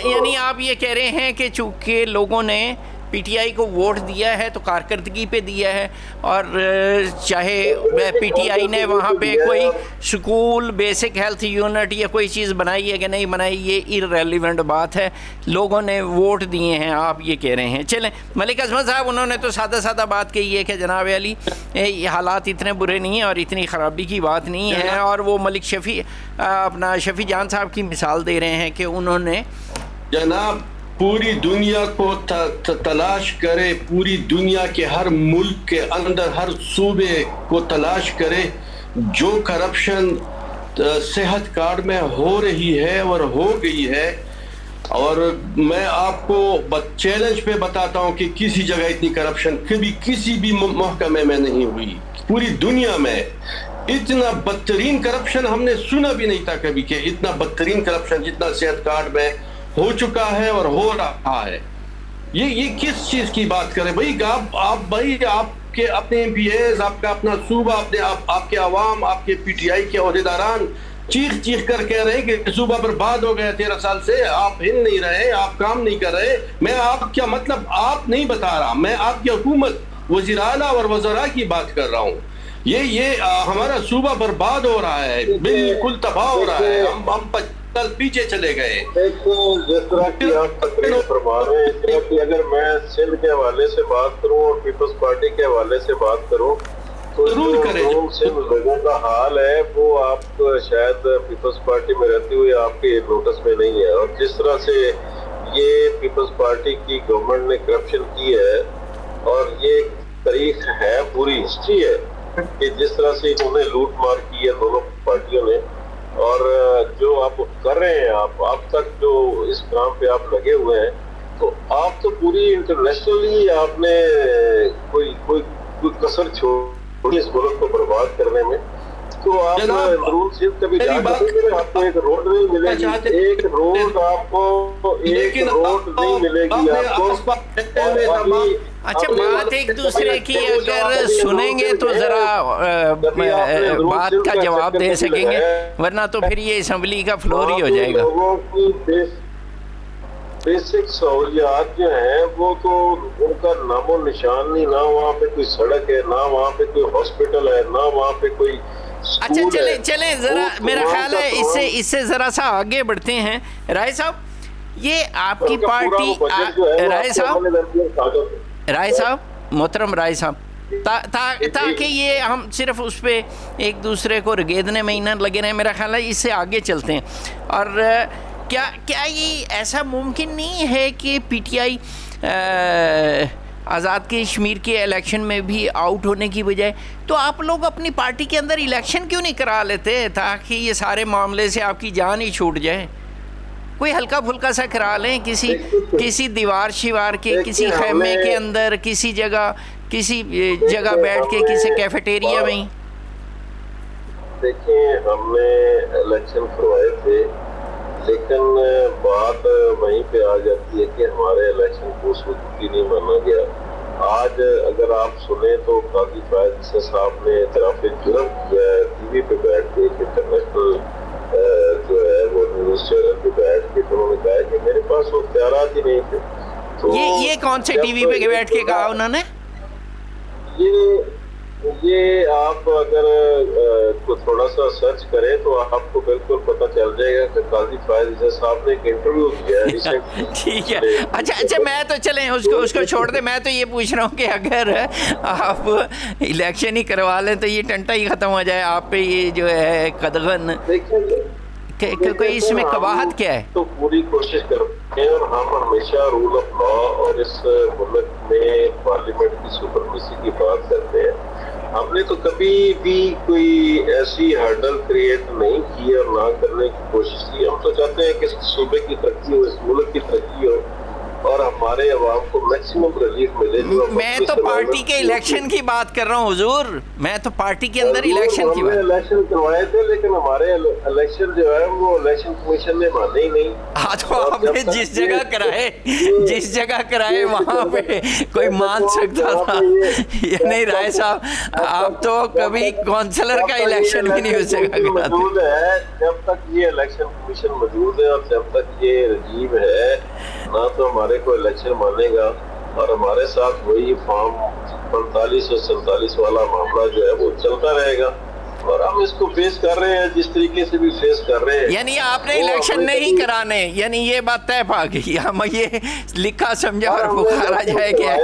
Speaker 1: یعنی آپ یہ کہہ رہے ہیں کہ چونکہ لوگوں نے پی ٹی آئی کو ووٹ دیا ہے تو کارکردگی پہ دیا ہے, اور چاہے پی ٹی آئی نے وہاں پہ کوئی سکول بیسک ہیلتھ یونٹ یا کوئی چیز بنائی ہے کہ نہیں بنائی یہ ارریلیونٹ بات ہے, لوگوں نے ووٹ دیے ہیں, آپ یہ کہہ رہے ہیں. چلیں ملک عظمت صاحب انہوں نے تو سادہ بات کہی ہے کہ جناب علی یہ حالات اتنے برے نہیں ہیں اور اتنی خرابی کی بات نہیں ہے, اور وہ ملک شفیع جان صاحب کی مثال دے رہے ہیں کہ انہوں نے
Speaker 3: جناب پوری دنیا کو تلاش کرے, پوری دنیا کے ہر ملک کے اندر ہر صوبے کو تلاش کرے جو کرپشن صحت کارڈ میں ہو رہی ہے اور ہو گئی ہے. اور میں آپ کو چیلنج پہ بتاتا ہوں کہ کسی جگہ اتنی کرپشن کبھی کسی بھی محکمے میں نہیں ہوئی. پوری دنیا میں اتنا بدترین کرپشن ہم نے سنا بھی نہیں تھا کبھی کہ اتنا بدترین کرپشن جتنا صحت کارڈ میں ہو چکا ہے اور ہو رہا ہے. یہ کس چیز کی بات کریں بھائی؟ آپ کے اپنے ایم پی ایز, آپ کا اپنا صوبہ, آپ کے عوام, آپ کے پی ٹی آئی کے عہدیداران چیخ کر کہہ رہے ہیں کہ صوبہ برباد ہو گیا 13 سال سے, آپ ہل نہیں رہے, آپ کام نہیں کر رہے. میں آپ کیا مطلب آپ نہیں بتا رہا, میں آپ کی حکومت, وزیر اعلیٰ اور وزراء کی بات کر رہا ہوں. یہ ہمارا صوبہ برباد ہو رہا ہے, بالکل تباہ ہو رہا ہے, ہم پیچھے چلے گئے.
Speaker 2: جس طرح کی آپ تقریر فرما رہے ہیں, اس طرح کی اگر میں سندھ کے حوالے سے بات کروں اور پیپلز پارٹی کے حوالے سے بات کروں تو جو سندھ لوگوں کا حال ہے وہ آپ شاید پیپلز پارٹی میں رہتے ہوئے آپ کے نوٹس میں نہیں ہے. اور جس طرح سے یہ پیپلز پارٹی کی گورنمنٹ نے کرپشن کی ہے, اور یہ تاریخ ہے, پوری ہسٹری ہے کہ جس طرح سے انہوں نے لوٹ مار کی ہے دونوں پارٹیوں نے. اور جو آپ کر رہے ہیں, آپ تک جو اس کام پہ آپ لگے ہوئے ہیں, تو آپ تو پوری انٹرنیشنلی آپ نے کوئی کسر چھوڑی اس ملک کو برباد کرنے میں. تو آپ اندرون صرف کبھی جا سکتے ہیں, آپ کو ایک روڈ نہیں ملے گی, ایک روڈ نہیں ملے گی آپ کو.
Speaker 1: اچھا بات ایک دوسرے کی اگر سنیں گے تو ذرا بات کا جواب دے سکیں گے, ورنہ تو پھر یہ اسمبلی کا فلور ہی ہو جائے گا.
Speaker 2: لوگوں کی بیسک سہولیات جو ہیں وہ تو ان کا نام و نشان نہیں, نہ وہاں پہ کوئی سڑک ہے, نہ وہاں پہ کوئی ہاسپٹل ہے, نہ وہاں پہ کوئی.
Speaker 1: اچھا چلیں ذرا, میرا خیال ہے اس سے ذرا سا آگے بڑھتے ہیں. رائے صاحب یہ آپ کی پارٹی, رائے صاحب محترم رائے صاحب, تاکہ یہ ہم صرف اس پہ ایک دوسرے کو رگیدنے میں ہی نہ لگے رہے, میرا خیال ہے اس سے آگے چلتے ہیں. اور کیا یہ ایسا ممکن نہیں ہے کہ P T I Azad Kashmir کے الیکشن میں بھی آؤٹ ہونے کی بجائے، تو آپ لوگ اپنی پارٹی کے اندر الیکشن کیوں نہیں کرا لیتے تاکہ یہ سارے معاملے سے آپ کی جان ہی چھوٹ جائے؟ کوئی ہلکا پھلکا سا کرا لیں، کسی دیوار شیوار کے، کسی خیمے کے اندر، کسی جگہ بیٹھ کے، کسی کیفیٹیریا میں ہی۔
Speaker 2: دیکھیں، ہم نے الیکشن کروائے تھے، لیکن بات وہیں پہ آ جاتی ہے کہ ہمارے الیکشن کو اس وقت بھی نہیں مانا گیا۔ آج اگر آپ سنیں تو قاضی فائز عیسی صاحب نے اعتراف جرم کیا ہے ٹی وی پہ بیٹھ کے، انٹرنیشنل جو ہے وہ نیوز چینل پہ بیٹھ کے، تو انہوں نے کہا کہ میرے پاس وہ اختیارات ہی نہیں تھے۔ تو
Speaker 1: یہ کون سے ٹی وی پہ بیٹھ کے کہا انہوں نے؟
Speaker 2: یہ آپ اگر تھوڑا سا سرچ کریں تو آپ کو بالکل پتہ چل جائے گا کہ قاضی فائز عیسی صاحب نے ایک انٹرویو کیا ہے۔
Speaker 1: ٹھیک ہے، اچھا میں تو چلیں اس کو چھوڑ دیں، میں تو یہ پوچھ رہا ہوں کہ اگر آپ الیکشن ہی کروا لیں تو یہ ٹنٹا ہی ختم ہو جائے آپ پہ، یہ جو ہے قدغن، کوئی اس میں قباحت کیا ہے؟
Speaker 2: تو پوری کوشش کرتے ہیں، اور ہم ہمیشہ رول آف لا اور اس ملک میں پارلیمنٹ کی سپرمیسی کی بات کرتے ہیں۔ ہم نے تو کبھی بھی کوئی ایسی ہرڈل کریٹ نہیں کی اور نہ کرنے کی کوشش کی۔ ہم تو چاہتے ہیں کہ اس صوبے کی ترقی ہو، اس ملک کی ترقی ہو، اور ہمارے عوام کو میکسیمم ریلیف ملے۔
Speaker 1: میں تو پارٹی کے الیکشن کی بات کر رہا ہوں حضور، میں تو پارٹی کے اندر الیکشن کی بات۔
Speaker 2: الیکشن کروائے تھے، لیکن ہمارے الیکشن جو ہے وہ الیکشن کمیشن نے مانے ہی نہیں۔
Speaker 1: ہاں تو آپ نے جس جگہ کرائے وہاں پہ کوئی مان سکتا تھا، یہ نہیں رائے صاحب، آپ تو کبھی کونسلر کا الیکشن بھی نہیں ہو سکا
Speaker 2: موجود ہے۔ جب تک یہ الیکشن کمیشن موجود ہے اور جب تک یہ رجیم ہے، نہ تو ہمارے کو الیکشن مانے گا، اور ہمارے ساتھ وہی فارم 45 اور 47 والا معاملہ جو ہے وہ چلتا رہے گا، اور ہم اس کو فیس کر رہے ہیں جس طریقے سے بھی فیس کر رہے ہیں۔
Speaker 1: یعنی آپ نے الیکشن نہیں کرانے، یعنی یہ بات طے پا گئی، ہم یہ لکھا سمجھا اور بخارا جائے کیا؟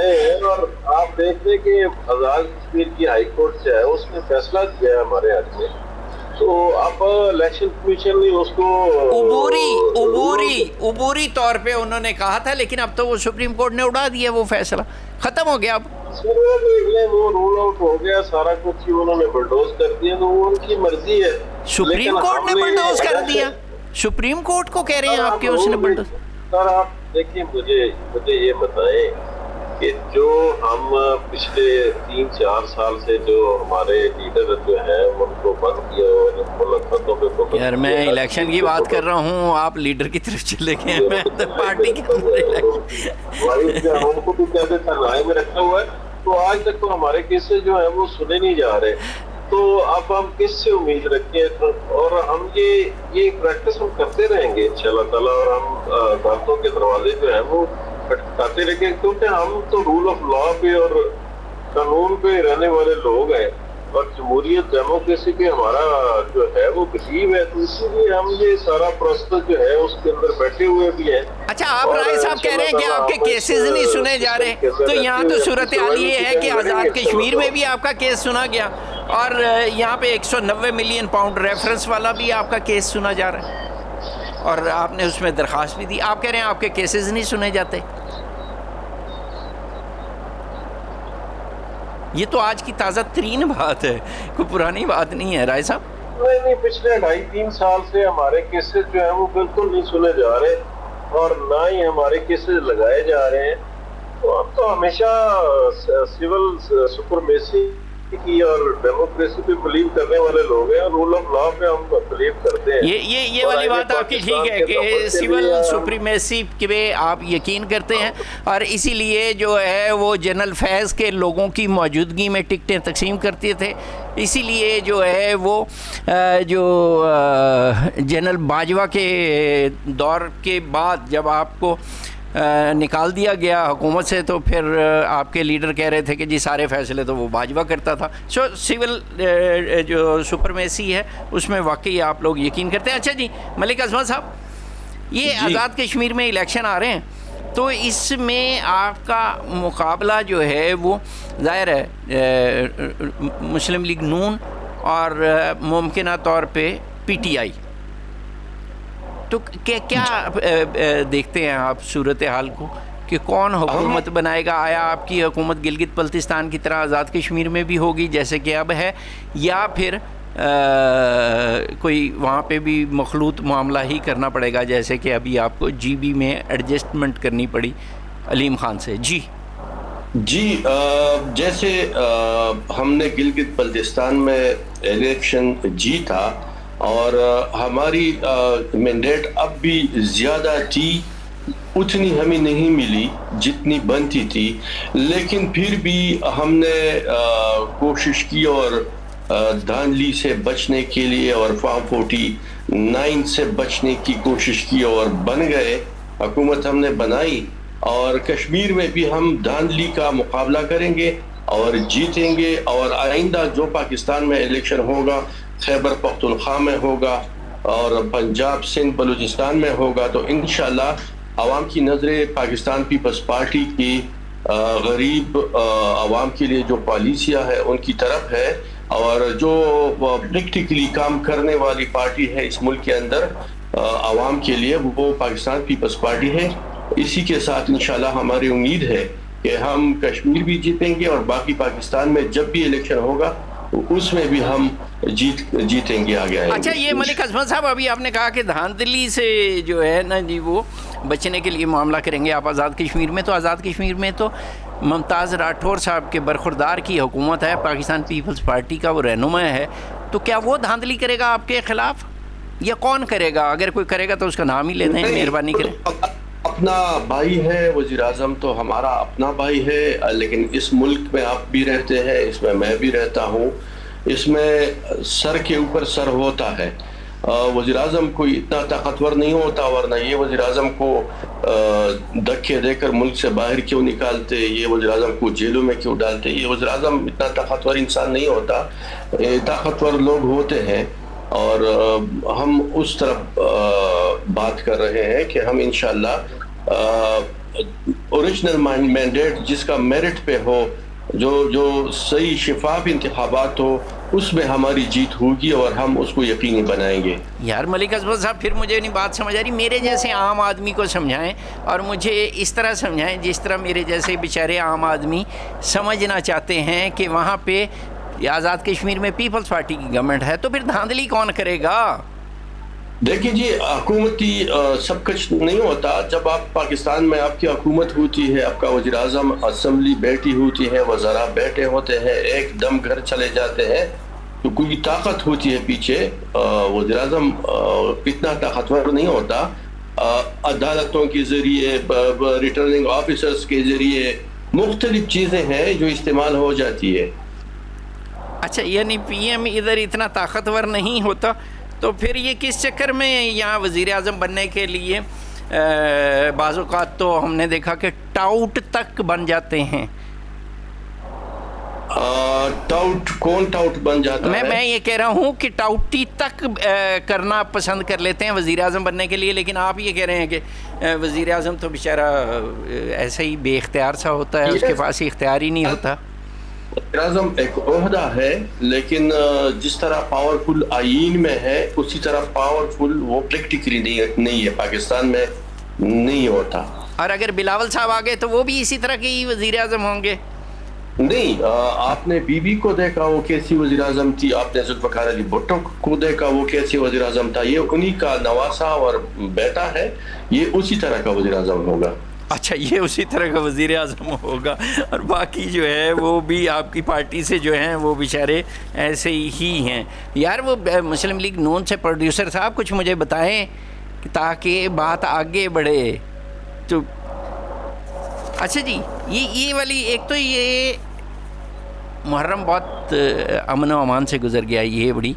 Speaker 2: اور آپ دیکھ لیں کہ آزاد کشمیر کی ہائی کورٹ جو ہے اس نے فیصلہ کیا ہے ہمارے حق میں، تو اب الیکشن کمیشن نے اس کو
Speaker 1: عبوری طور پہ انہوں نے کہا تھا، لیکن اب تو وہ سپریم کورٹ نے اڑا دیا، وہ فیصلہ ختم ہو گیا۔ اب
Speaker 2: وہ رول آؤٹ ہو گیا، سارا کچھ ہی انہوں نے بلڈوز کر دیا، تو وہ ان کی مرضی ہے۔
Speaker 1: سپریم کورٹ نے بلڈوز کر دیا؟ سپریم کورٹ کو کہہ رہے ہیں آپ کہ اس نے بلڈوز؟
Speaker 2: سر آپ دیکھیں، مجھے یہ بتائیں کہ جو ہم پچھلے 3-4 سال سے جو ہمارے لیڈر جو ہیں ان کو بند کیا اور ملاقاتوں پہ،
Speaker 1: یار میں الیکشن کی بات کر رہا ہوں، آپ لیڈر کی طرف چلے گئے، میں تو پارٹی کے اندر
Speaker 2: ہم کو بھی کہتے تنہائی میں رکھا ہوا ہے، تو آج تک تو ہمارے کیسز جو ہیں وہ سنے نہیں جا رہے، تو اب ہم کس سے امید رکھیں؟ اور ہم یہ پریکٹس ہم کرتے رہیں گے انشاءاللہ تعالیٰ، اور ہم عدالتوں کے دروازے جو ہیں وہ کھٹکھاتے رہیں گے، کیونکہ ہم تو رول آف لا پہ اور قانون پہ رہنے والے لوگ ہیں، اور جمہوریت ڈیموکریسی پہ ہمارا جو ہے وہ بلیو ہے، تو اسی لیے ہم یہ سارا پروسیس جو ہے اس کے اندر بیٹھے ہوئے بھی ہیں۔
Speaker 1: اچھا، آپ رائے صاحب کہہ رہے ہیں کہ آپ کے کیسز نہیں سنے جا رہے، تو یہاں تو صورتحال یہ ہے کہ آزاد کشمیر میں بھی آپ کا کیس سنا گیا، اور یہاں پہ 190 ملین پاؤنڈ ریفرنس والا بھی آپ کا کیس سنا جا رہا ہے، اور آپ نے اس میں درخواست بھی دی۔ آپ کہہ رہے ہیں آپ کے کیسز نہیں سنے جاتے؟ یہ تو آج کی تازہ ترین بات ہے، کوئی پرانی بات نہیں ہے رائے صاحب۔
Speaker 2: نہیں، پچھلے 2.5-3 سال سے ہمارے کیسز جو ہیں وہ بالکل نہیں سنے جا رہے، اور نہ ہی ہمارے کیسز لگائے جا رہے ہیں، تو ہم تو ہمیشہ سول سپرمیسی کی اور ڈیموکریسی پہ بلیو کرنے والے لوگ ہیں، اور رول آف لا پہ ہم بلیو کرتے ہیں۔
Speaker 1: یہ والی بات آپ کی ٹھیک ہے کہ سول سپریمیسی پہ آپ یقین کرتے ہیں، اور اسی لیے جو ہے وہ جنرل فیض کے لوگوں کی موجودگی میں ٹکٹیں تقسیم کرتے تھے، اسی لیے جو ہے وہ جو جنرل باجوہ کے دور کے بعد جب آپ کو نکال دیا گیا حکومت سے، تو پھر آپ کے لیڈر کہہ رہے تھے کہ جی سارے فیصلے تو وہ باجوہ کرتا تھا۔ سول جو سپرمیسی ہے اس میں واقعی آپ لوگ یقین کرتے ہیں۔ اچھا جی، ملک اعظم صاحب، یہ آزاد کشمیر میں الیکشن آ رہے ہیں، تو اس میں آپ کا مقابلہ جو ہے وہ ظاہر ہے مسلم لیگ نون اور ممکنہ طور پہ پی ٹی آئی، تو کیا دیکھتے ہیں آپ صورتحال کو کہ کون حکومت بنائے گا؟ آیا آپ کی حکومت گلگت بلتستان کی طرح آزاد کشمیر میں بھی ہوگی جیسے کہ اب ہے، یا پھر کوئی وہاں پہ بھی مخلوط معاملہ ہی کرنا پڑے گا جیسے کہ ابھی آپ کو جی بی میں ایڈجسٹمنٹ کرنی پڑی علیم خان سے؟ جی
Speaker 3: جیسے ہم نے گلگت بلتستان میں الیکشن جیتا اور ہماری مینڈیٹ اب بھی زیادہ تھی، اتنی ہمیں نہیں ملی جتنی بنتی تھی، لیکن پھر بھی ہم نے کوشش کی اور دھاندلی سے بچنے کے لیے اور فارم 49 سے بچنے کی کوشش کی اور بن گئے، حکومت ہم نے بنائی، اور کشمیر میں بھی ہم دھاندلی کا مقابلہ کریں گے اور جیتیں گے، اور آئندہ جو پاکستان میں الیکشن ہوگا، خیبر پختونخوا میں ہوگا اور پنجاب سندھ بلوچستان میں ہوگا، تو انشاءاللہ عوام کی نظریں پاکستان پیپلز پارٹی کی غریب عوام کے لیے جو پالیسیاں ہے ان کی طرف ہے، اور جو پریکٹیکلی کام کرنے والی پارٹی ہے اس ملک کے اندر عوام کے لیے، وہ پاکستان پیپلز پارٹی ہے۔ اسی کے ساتھ انشاءاللہ ہماری امید ہے کہ ہم کشمیر بھی جیتیں گے، اور باقی پاکستان میں جب بھی الیکشن ہوگا اس میں بھی ہم جیتیں گے آگے آئیں گے۔
Speaker 1: اچھا، یہ ملک عظمت صاحب، ابھی آپ نے کہا کہ دھاندلی سے جو ہے نا جی وہ بچنے کے لیے معاملہ کریں گے آپ آزاد کشمیر میں، تو آزاد کشمیر میں تو ممتاز راٹھور صاحب کے برخوردار کی حکومت ہے، پاکستان پیپلز پارٹی کا وہ رہنما ہے، تو کیا وہ دھاندلی کرے گا آپ کے خلاف یا کون کرے گا؟ اگر کوئی کرے گا تو اس کا نام ہی لے دیں، مہربانی کریں۔
Speaker 3: اپنا بھائی ہے وزیر اعظم، تو ہمارا اپنا بھائی ہے، لیکن اس ملک میں آپ بھی رہتے ہیں، اس میں میں بھی رہتا ہوں، اس میں سر کے اوپر سر ہوتا ہے۔ وزیر اعظم کوئی اتنا طاقتور نہیں ہوتا، ورنہ یہ وزیر اعظم کو دھکے دے کر ملک سے باہر کیوں نکالتے، یہ وزیر اعظم کو جیلوں میں کیوں ڈالتے؟ یہ وزیر اعظم اتنا طاقتور انسان نہیں ہوتا، طاقتور لوگ ہوتے ہیں، اور ہم اس طرف بات کر رہے ہیں کہ ہم انشاءاللہ اوریجنل مینڈیٹ جس کا میرٹ پہ ہو، جو صحیح شفاف انتخابات ہو، اس میں ہماری جیت ہوگی اور ہم اس کو یقینی بنائیں گے۔
Speaker 1: یار ملک عظمت صاحب، پھر مجھے نہیں بات سمجھ آ رہی، میرے جیسے عام آدمی کو سمجھائیں اور مجھے اس طرح سمجھائیں جس طرح میرے جیسے بیچارے عام آدمی سمجھنا چاہتے ہیں کہ وہاں پہ آزاد کشمیر میں پیپلز پارٹی کی گورنمنٹ ہے، تو پھر دھاندلی کون کرے گا؟
Speaker 3: دیکھیں جی، حکومتی سب کچھ نہیں ہوتا۔ جب آپ پاکستان میں آپ کی حکومت ہوتی ہے، آپ کا وزیر اعظم، اسمبلی بیٹھی ہوتی ہے، وزراء بیٹھے ہوتے ہیں، ایک دم گھر چلے جاتے ہیں، تو کوئی طاقت ہوتی ہے پیچھے۔ وزیر اعظم اتنا طاقتور نہیں ہوتا، عدالتوں کے ذریعے، ریٹرننگ آفیسرز کے ذریعے مختلف چیزیں ہیں جو استعمال ہو جاتی ہے۔
Speaker 1: اچھا، یعنی پی ایم ادھر اتنا طاقتور نہیں ہوتا، تو پھر یہ کس چکر میں یہاں وزیر اعظم بننے کے لیے بعض اوقات تو ہم نے دیکھا کہ ٹاؤٹ تک بن جاتے ہیں۔
Speaker 3: ٹاؤٹ کون ٹاؤٹ بن جاتا ہے؟
Speaker 1: میں یہ کہہ رہا ہوں کہ ٹاؤٹی تک کرنا پسند کر لیتے ہیں وزیر اعظم بننے کے لیے، لیکن آپ یہ کہہ رہے ہیں کہ وزیر اعظم تو بیچارہ ایسے ہی بے اختیار سا ہوتا ہے، اس کے پاس اختیار ہی نہیں ہوتا۔
Speaker 3: وزیر اعظم ایک عہدہ ہے، لیکن جس طرح پاورفل آئین میں ہے اسی طرح پاورفل وہ پریکٹیکلی نہیں ہے، پاکستان میں نہیں ہوتا۔
Speaker 1: اور اگر بلاول صاحب آگے تو وہ بھی اسی طرح کے ہی وزیر اعظم ہوں گے؟
Speaker 3: نہیں، آپ نے بی بی کو دیکھا وہ کیسی وزیر اعظم تھی، آپ نے ذوالفقار علی بھٹو کو دیکھا وہ کیسی وزیر اعظم تھا، یہ انہی کا نواسا اور بیٹا ہے، یہ اسی طرح کا وزیر اعظم ہوگا۔
Speaker 1: اچھا، یہ اسی طرح کا وزیر اعظم ہوگا، اور باقی جو ہے وہ بھی آپ کی پارٹی سے جو ہیں وہ بیچارے ایسے ہی ہیں۔ یار وہ مسلم لیگ نون سے پروڈیوسر صاحب کچھ مجھے بتائیں تاکہ بات آگے بڑھے۔ تو اچھا جی، یہ والی ایک تو یہ محرم بہت امن و امان سے گزر گیا، یہ بڑی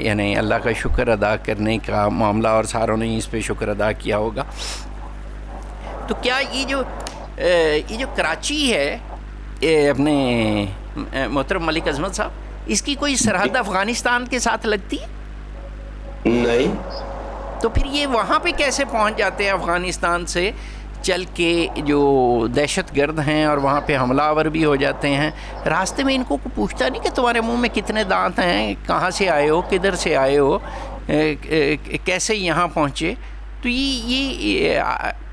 Speaker 1: یعنی اللہ کا شکر ادا کرنے کا معاملہ، اور ساروں نے اس پہ شکر ادا کیا ہوگا۔ تو کیا یہ جو کراچی ہے اپنے محترم ملک عظمت صاحب، اس کی کوئی سرحد افغانستان کے ساتھ لگتی ہے؟
Speaker 3: نہیں۔
Speaker 1: تو پھر یہ وہاں پہ کیسے پہنچ جاتے ہیں افغانستان سے چل کے جو دہشت گرد ہیں، اور وہاں پہ حملہ آور بھی ہو جاتے ہیں؟ راستے میں ان کو پوچھتا نہیں کہ تمہارے منہ میں کتنے دانت ہیں، کہاں سے آئے ہو، کدھر سے آئے ہو، کیسے یہاں پہنچے؟ تو یہ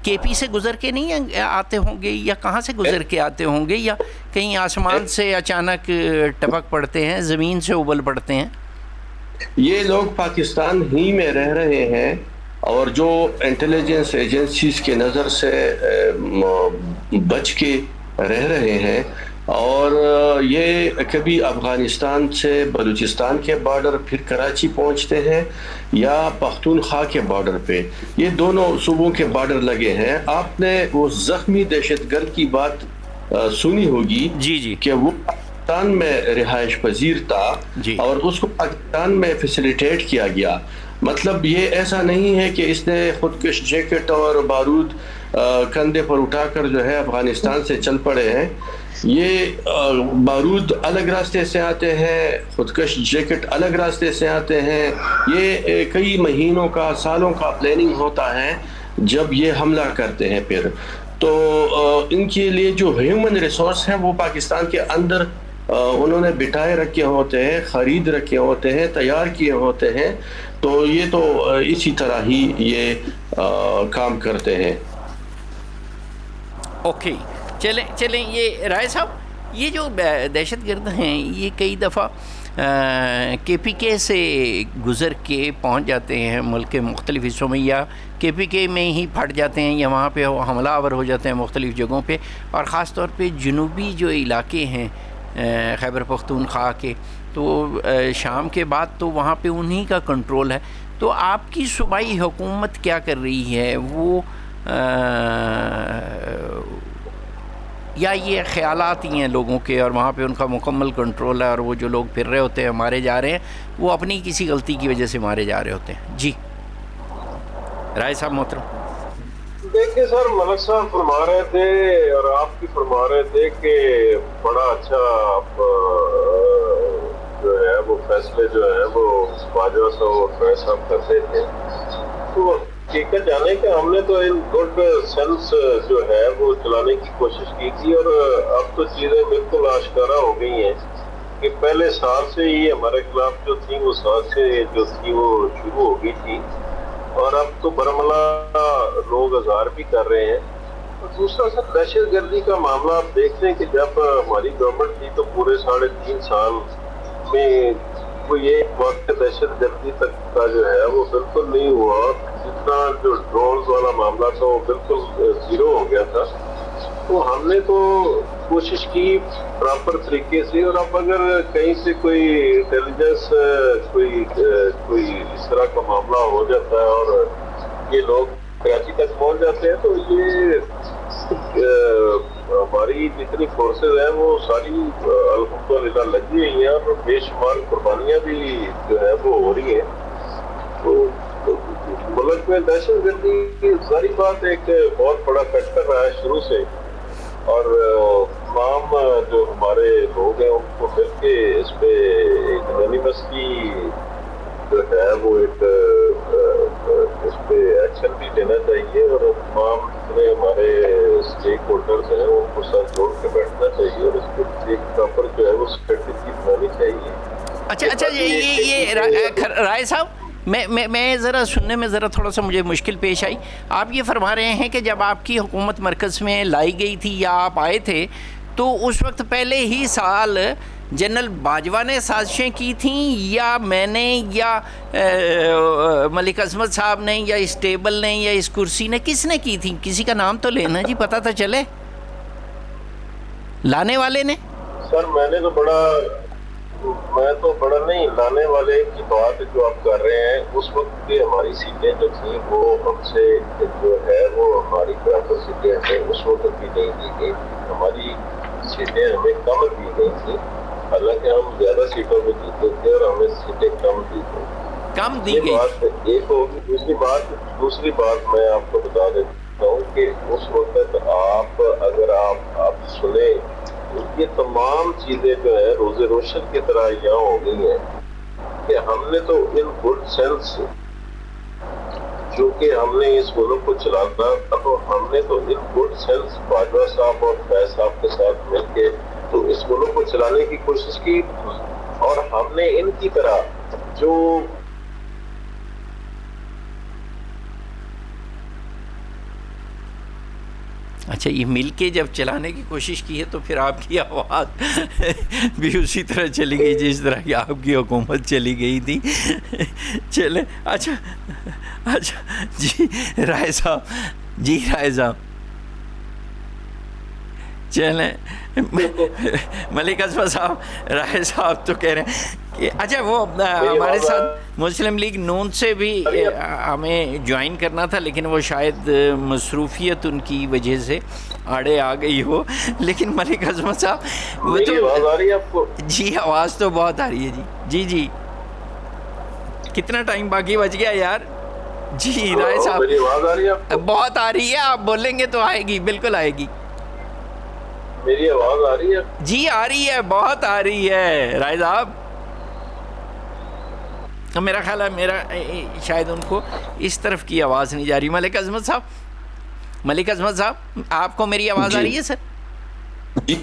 Speaker 1: کے پی سے گزر کے نہیں آتے ہوں گے، یا کہاں سے گزر کے آتے ہوں گے، یا کہیں آسمان سے اچانک ٹپک پڑتے ہیں، زمین سے ابل پڑتے ہیں؟
Speaker 3: یہ لوگ پاکستان ہی میں رہ رہے ہیں، اور جو انٹیلیجنس ایجنسیز کے نظر سے بچ کے رہ رہے ہیں، اور یہ کبھی افغانستان سے بلوچستان کے بارڈر پھر کراچی پہنچتے ہیں، یا پختونخوا کے بارڈر پہ، یہ دونوں صوبوں کے بارڈر لگے ہیں۔ آپ نے وہ زخمی دہشت گرد کی بات سنی ہوگی،
Speaker 1: جی
Speaker 3: کہ وہ پاکستان میں رہائش پذیر تھا، اور اس کو پاکستان میں فیسیلیٹیٹ کیا گیا۔ مطلب یہ ایسا نہیں ہے کہ اس نے خودکش جیکٹ اور بارود کندھے پر اٹھا کر جو ہے افغانستان سے چل پڑے ہیں۔ یہ بارود الگ راستے سے آتے ہیں، خودکش جیکٹ الگ راستے سے آتے ہیں، یہ کئی مہینوں کا، سالوں کا پلاننگ ہوتا ہے جب یہ حملہ کرتے ہیں۔ پھر تو ان کے لیے جو ہیومن ریسورس ہے وہ پاکستان کے اندر انہوں نے بٹھائے رکھے ہوتے ہیں، خرید رکھے ہوتے ہیں، تیار کیے ہوتے ہیں، تو یہ تو اسی طرح ہی یہ کام کرتے ہیں۔
Speaker 1: اوکے، چلیں یہ رائے صاحب، یہ جو دہشت گرد ہیں یہ کئی دفعہ کے پی کے سے گزر کے پہنچ جاتے ہیں ملک کے مختلف حصوں میں، یا کے پی کے میں ہی پھٹ جاتے ہیں، یا وہاں پہ حملہ آور ہو جاتے ہیں مختلف جگہوں پہ، اور خاص طور پہ جنوبی جو علاقے ہیں خیبر پختونخوا کے، تو شام کے بعد تو وہاں پہ انہی کا کنٹرول ہے۔ تو آپ کی صوبائی حکومت کیا کر رہی ہے؟ وہ یا یہ خیالات ہی ہیں لوگوں کے، اور وہاں پہ ان کا مکمل کنٹرول ہے، اور وہ جو لوگ پھر رہے ہوتے ہیں، مارے جا رہے ہیں، وہ اپنی کسی غلطی کی وجہ سے مارے جا رہے ہوتے ہیں؟ جی رائے صاحب محترم۔
Speaker 2: دیکھیں سر، ملک صاحب فرما رہے تھے اور آپ بھی فرما رہے تھے کہ بڑا اچھا آپ جو ہے وہ فیصلے جو ہے وہ باجوہ صاحب اور فیض صاحب کرتے تھے، تو حقیقت جانے کہ ہم نے تو ان گڈ سینس جو ہے وہ چلانے کی کوشش کی تھی، اور اب تو چیزیں بالکل آشکارا ہو گئی ہیں کہ پہلے سال سے ہی ہمارے خلاف جو تھی وہ سازشیں جو تھی وہ شروع ہو گئی تھی، اور اب تو برملا لوگ اظہار بھی کر رہے ہیں۔ اور دوسرا سر، دہشت گردی کا معاملہ آپ دیکھ لیں کہ جب ہماری گورنمنٹ تھی تو پورے 3.5 سال میں کوئی ایک وقت دہشت گردی تک کا جو ہے وہ بالکل نہیں ہوا، جتنا جو ڈرونز والا معاملہ تھا وہ بالکل زیرو ہو گیا تھا۔ تو ہم نے تو کوشش کی پراپر طریقے سے، اور اب اگر کہیں سے کوئی انٹیلیجنس کوئی اس طرح کا معاملہ ہو جاتا ہے اور یہ لوگ کراچی تک پہنچ جاتے ہیں، تو یہ ہماری جتنی فورسز ہیں وہ ساری الحمدللہ لگی ہوئی ہیں، اور بے شمار قربانیاں بھی جو ہے وہ ہو رہی ہیں۔ تو ملک میں دہشت گردی کی ظاہری بات ایک بہت بڑا فیکٹر رہا ہے شروع سے، اور تمام جو ہمارے لوگ ہیں ان کو مل کے اس پہ ایک یونیورسٹی جو ہے وہ ایک اس پہ ایکشن بھی لینا چاہیے، اور تمام جتنے ہمارے اسٹیک ہولڈرز ہیں ان کو ساتھ جوڑ کے بیٹھنا چاہیے، اور اس پہ ایک پراپر جو ہے وہ اسٹریٹجی بنانی چاہیے۔
Speaker 1: اچھا یہ رائے صاحب، میں ذرا سننے میں ذرا تھوڑا سا مجھے مشکل پیش آئی۔ آپ یہ فرما رہے ہیں کہ جب آپ کی حکومت مرکز میں لائی گئی تھی یا آپ آئے تھے تو اس وقت پہلے ہی سال جنرل باجوہ نے سازشیں کی تھیں، یا میں نے، یا ملک عظمت صاحب نے، یا اس ٹیبل نے، یا اس کرسی نے، کس نے کی تھیں؟ کسی کا نام تو لینا جی، پتہ تو چلے۔ لانے والے نے؟
Speaker 2: سر میں تو بڑا نہیں، لانے والے کی بات جو آپ کر رہے ہیں، اس وقت کی ہماری سیٹیں جو تھیں وہ ہم سے جو ہے وہ ہماری برابر سیٹیں ہیں، اس وقت بھی نہیں دی گئی، ہماری سیٹیں ہمیں کم دی گئی تھیں، حالانکہ ہم زیادہ سیٹوں پہ جیتے تھے اور ہمیں سیٹیں کم دی گئی۔
Speaker 1: کم دی گئی۔
Speaker 2: یہ بات ایک ہوگی۔ دوسری بات میں آپ کو بتا دیتا ہوں کہ اس وقت اگر آپ سنیں، یہ تمام چیزیں جو ہے روز روشن کی طرح یہاں ہو گئی ہیں کہ ہم نے تو ان گڈ سینس جو کہ ہم نے اس ملک کو چلانا تھا، تو ہم نے تو ان گڈ سینس باجوہ صاحب اور فیض صاحب کے ساتھ مل کے تو اس ملک کو چلانے کی کوشش کی، اور ہم نے ان کی طرح جو
Speaker 1: اچھا یہ مل کے جب چلانے کی کوشش کی ہے تو پھر آپ کی آواز بھی اسی طرح چلی گئی جس طرح کہ آپ کی حکومت چلی گئی تھی. چلیں اچھا جی رائے صاحب چلیں ملک عظمت صاحب رائے صاحب تو کہہ رہے ہیں کہ اچھا وہ ہمارے ساتھ مسلم لیگ نون سے بھی ہمیں جوائن کرنا تھا لیکن وہ شاید مصروفیت ان کی وجہ سے آڑے آ گئی ہو. لیکن ملک عظمت صاحب وہ تو
Speaker 2: آواز آ رہی ہے آپ کو؟
Speaker 1: جی آواز تو بہت آ رہی ہے جی کتنا ٹائم باقی بچ گیا یار؟ جی رائے صاحب
Speaker 2: میری آواز آ رہی ہے آپ کو؟
Speaker 1: بہت آ رہی ہے, آپ بولیں گے تو آئے گی, بالکل آئے گی.
Speaker 2: میری آواز آ رہی ہے؟
Speaker 1: جی آ رہی ہے, بہت آ رہی ہے رائے صاحب. میرا خیال ہے شاید ان کو اس طرف کی آواز نہیں جا رہی. ملک عظمت صاحب آپ کو میری آواز آ رہی ہے سر؟
Speaker 3: جی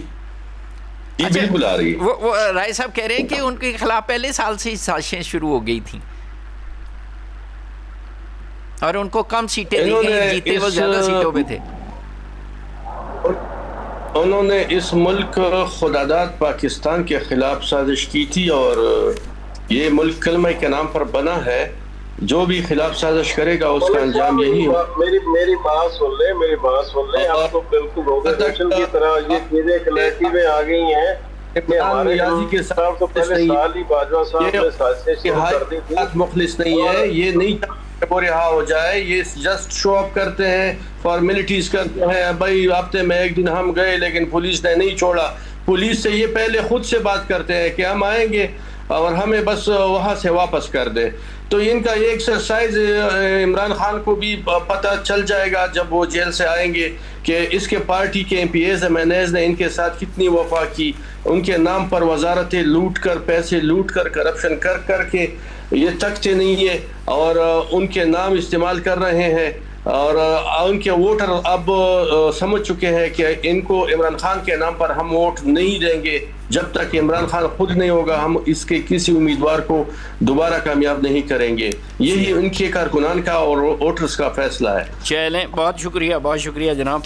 Speaker 3: بالکل آ رہی ہے.
Speaker 1: وہ رائے صاحب کہہ رہے ہیں کہ ان کے خلاف پہلے سال سے سازشیں شروع ہو گئی تھیں اور ان کو کم سیٹیں دی گئی, جیتے وہ زیادہ سیٹوں پہ تھے.
Speaker 3: انہوں نے اس ملک خداداد پاکستان کے خلاف سازش کی تھی اور یہ ملک کلمہ کے نام پر بنا ہے. جو بھی خلاف سازش کرے گا اس کا انجام یہی ہو.
Speaker 2: میری بات سن لیں آپ تو بالکل آرگنائزیشن کی طرح یہ چیزیں کلیٹی میں آ گئی ہیں کہ ہمارے ریاضی کے ساتھ تو پہلے سال ہی باجوہ صاحب نے سازشیں شروع کر دی تھی.
Speaker 3: مخلص نہیں ہے, یہ نہیں چاہتے وہ رہا ہو جائے. یہ جسٹ شو اپ کرتے ہیں, فارمیلٹیز کرتے ہیں. بھائی ہفتے میں ایک دن ہم گئے لیکن پولیس نے نہیں چھوڑا. پولیس سے یہ پہلے خود سے بات کرتے ہیں کہ ہم آئیں گے اور ہمیں بس وہاں سے واپس کر دے. تو ان کا یہ ایکسرسائز عمران خان کو بھی پتہ چل جائے گا جب وہ جیل سے آئیں گے کہ اس کے پارٹی کے MPAs MNAs نے ان کے ساتھ کتنی وفا کی. ان کے نام پر وزارتیں لوٹ کر, پیسے لوٹ کر, کرپشن کر کے یہ تکتے نہیں ہے اور ان کے نام استعمال کر رہے ہیں. اور ان کے ووٹر اب سمجھ چکے ہیں کہ ان کو عمران خان کے نام پر ہم ووٹ نہیں دیں گے. جب تک عمران خان خود نہیں ہوگا ہم اس کے کسی امیدوار کو دوبارہ کامیاب نہیں کریں گے. یہی ان کے کارکنان کا اور ووٹرز کا فیصلہ ہے.
Speaker 1: چلیں بہت شکریہ جناب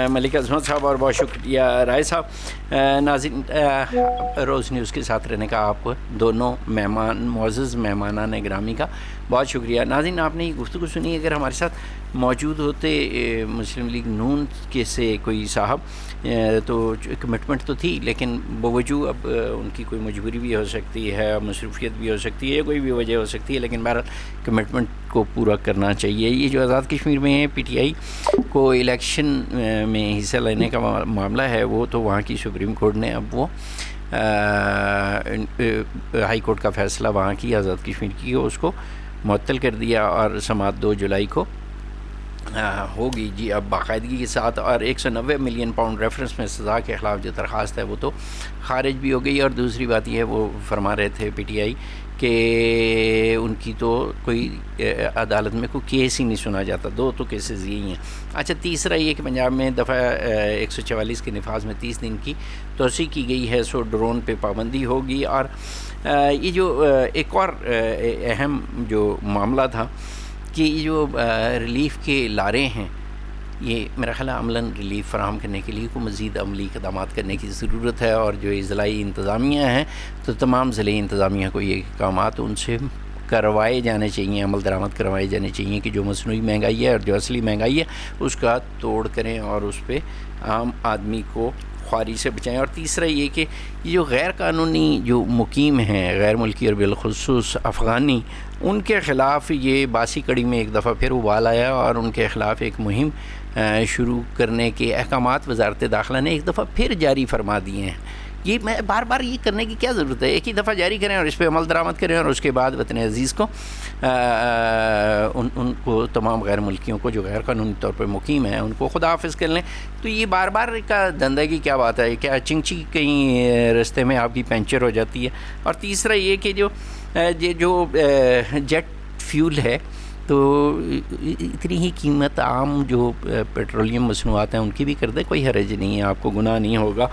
Speaker 1: ملک عظمت صاحب اور بہت شکریہ رائے صاحب. ناظرین روز نیوز کے ساتھ رہنے کا آپ دونوں معزز مہمانان گرامی کا بہت شکریہ. ناظرین آپ نے یہ گفتگو سنی. اگر ہمارے ساتھ موجود ہوتے مسلم لیگ نون کے سے کوئی صاحب تو کمٹمنٹ تو تھی لیکن بوجود اب ان کی کوئی مجبوری بھی ہو سکتی ہے, مصروفیت بھی ہو سکتی ہے, کوئی بھی وجہ ہو سکتی ہے, لیکن بہرحال کمٹمنٹ کو پورا کرنا چاہیے. یہ جو آزاد کشمیر میں ہے پی ٹی آئی کو الیکشن میں حصہ لینے کا معاملہ ہے وہ تو وہاں کی سپریم کورٹ نے اب وہ ہائی کورٹ کا فیصلہ وہاں کی آزاد کشمیر کی اس کو معطل کر دیا اور سماعت 2 جولائی کو ہوگی جی اب باقاعدگی کے ساتھ. اور 190 ملین پاؤنڈ ریفرنس میں سزا کے خلاف جو درخواست ہے وہ تو خارج بھی ہو گئی. اور دوسری بات یہ ہے وہ فرما رہے تھے پی ٹی آئی کہ ان کی تو کوئی عدالت میں کوئی کیس ہی نہیں سنا جاتا. 2 تو کیسز یہی ہیں. اچھا تیسرا یہ کہ پنجاب میں دفعہ 144 کے نفاذ میں 30 دن کی توسیع کی گئی ہے, سو ڈرون پہ پابندی ہوگی. اور یہ جو ایک اور اہم جو معاملہ تھا کہ یہ جو ریلیف کے لارے ہیں یہ میرا خیال ہے عملاً ریلیف فراہم کرنے کے لیے کو مزید عملی اقدامات کرنے کی ضرورت ہے. اور جو ضلعی انتظامیہ ہیں تو تمام ضلعی انتظامیہ کو یہ اقدامات ان سے کروائے جانے چاہیے, عمل درآمد کروائے جانے چاہیے کہ جو مصنوعی مہنگائی ہے اور جو اصلی مہنگائی ہے اس کا توڑ کریں اور اس پہ عام آدمی کو خواری سے بچائیں. اور تیسرا یہ کہ یہ جو غیر قانونی جو مقیم ہیں غیر ملکی اور بالخصوص افغانی ان کے خلاف یہ باسی کڑی میں ایک دفعہ پھر ابال آیا اور ان کے خلاف ایک مہم شروع کرنے کے احکامات وزارت داخلہ نے ایک دفعہ پھر جاری فرما دیے ہیں. یہ میں بار بار یہ کرنے کی کیا ضرورت ہے؟ ایک ہی دفعہ جاری کریں اور اس پہ عمل درآمد کریں اور اس کے بعد وطن عزیز کو ان کو تمام غیر ملکیوں کو جو غیر قانونی طور پہ مقیم ہیں ان کو خدا حافظ کر لیں. تو یہ بار بار کا دھندہ کی کیا بات ہے؟ کیا چنگچی کہیں رستے میں آپ کی پنچر ہو جاتی ہے؟ اور تیسرا یہ کہ جو جیٹ فیول ہے تو اتنی ہی قیمت عام جو پیٹرولیم مصنوعات ہیں ان کی بھی کر دے، کوئی حرج نہیں ہے، آپ کو گناہ نہیں ہوگا۔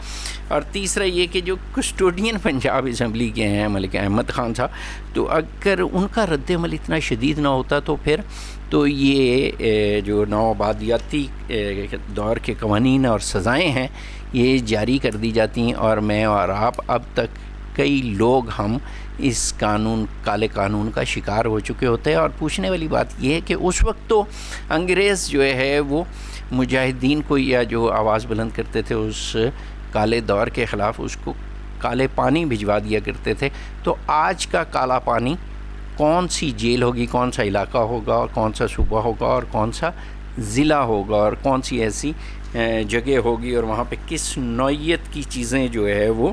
Speaker 1: اور تیسرا یہ کہ جو کسٹوڈین پنجاب اسمبلی کے ہیں ملک احمد خان صاحب، تو اگر ان کا رد عمل اتنا شدید نہ ہوتا تو پھر تو یہ جو نوآبادیاتی دور کے قوانین اور سزائیں ہیں یہ جاری کر دی جاتی ہیں، اور میں اور آپ اب تک کئی لوگ ہم اس قانون کالے قانون کا شکار ہو چکے ہوتے ہیں۔ اور پوچھنے والی بات یہ ہے کہ اس وقت تو انگریز جو ہے وہ مجاہدین کو یا جو آواز بلند کرتے تھے اس کالے دور کے خلاف اس کو کالے پانی بھجوا دیا کرتے تھے، تو آج کا کالا پانی کون سی جیل ہوگی، کون سا علاقہ ہوگا، اور کون سا صوبہ ہوگا، اور کون سا ضلع ہوگا، اور کون سی ایسی جگہ ہوگی، اور وہاں پہ کس نوعیت کی چیزیں جو ہے وہ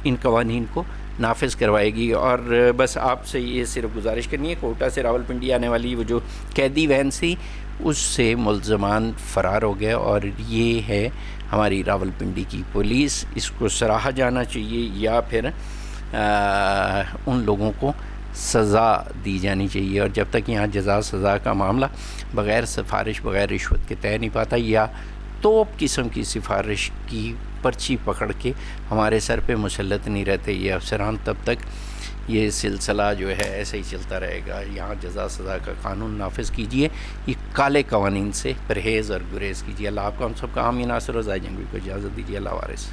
Speaker 1: ان قوانین کو نافذ کروائے گی۔ اور بس آپ سے یہ صرف گزارش کرنی ہے، کوٹا سے راولپنڈی آنے والی وہ جو قیدی وین سی اس سے ملزمان فرار ہو گئے، اور یہ ہے ہماری راولپنڈی کی پولیس، اس کو سراہا جانا چاہیے یا پھر ان لوگوں کو سزا دی جانی چاہیے۔ اور جب تک یہاں جزا سزا کا معاملہ بغیر سفارش بغیر رشوت کے طے نہیں پاتا، یا توپ قسم کی سفارش کی پرچی پکڑ کے ہمارے سر پہ مسلط نہیں رہتے یہ افسران، تب تک یہ سلسلہ جو ہے ایسے ہی چلتا رہے گا۔ یہاں جزا سزا کا قانون نافذ کیجئے، یہ کالے قوانین سے پرہیز اور گریز کیجیے۔ اللہ آپ کو ہم سب کا حامی ناصر و زائے جنگوی کو اجازت دیجیے۔ اللہ وارث۔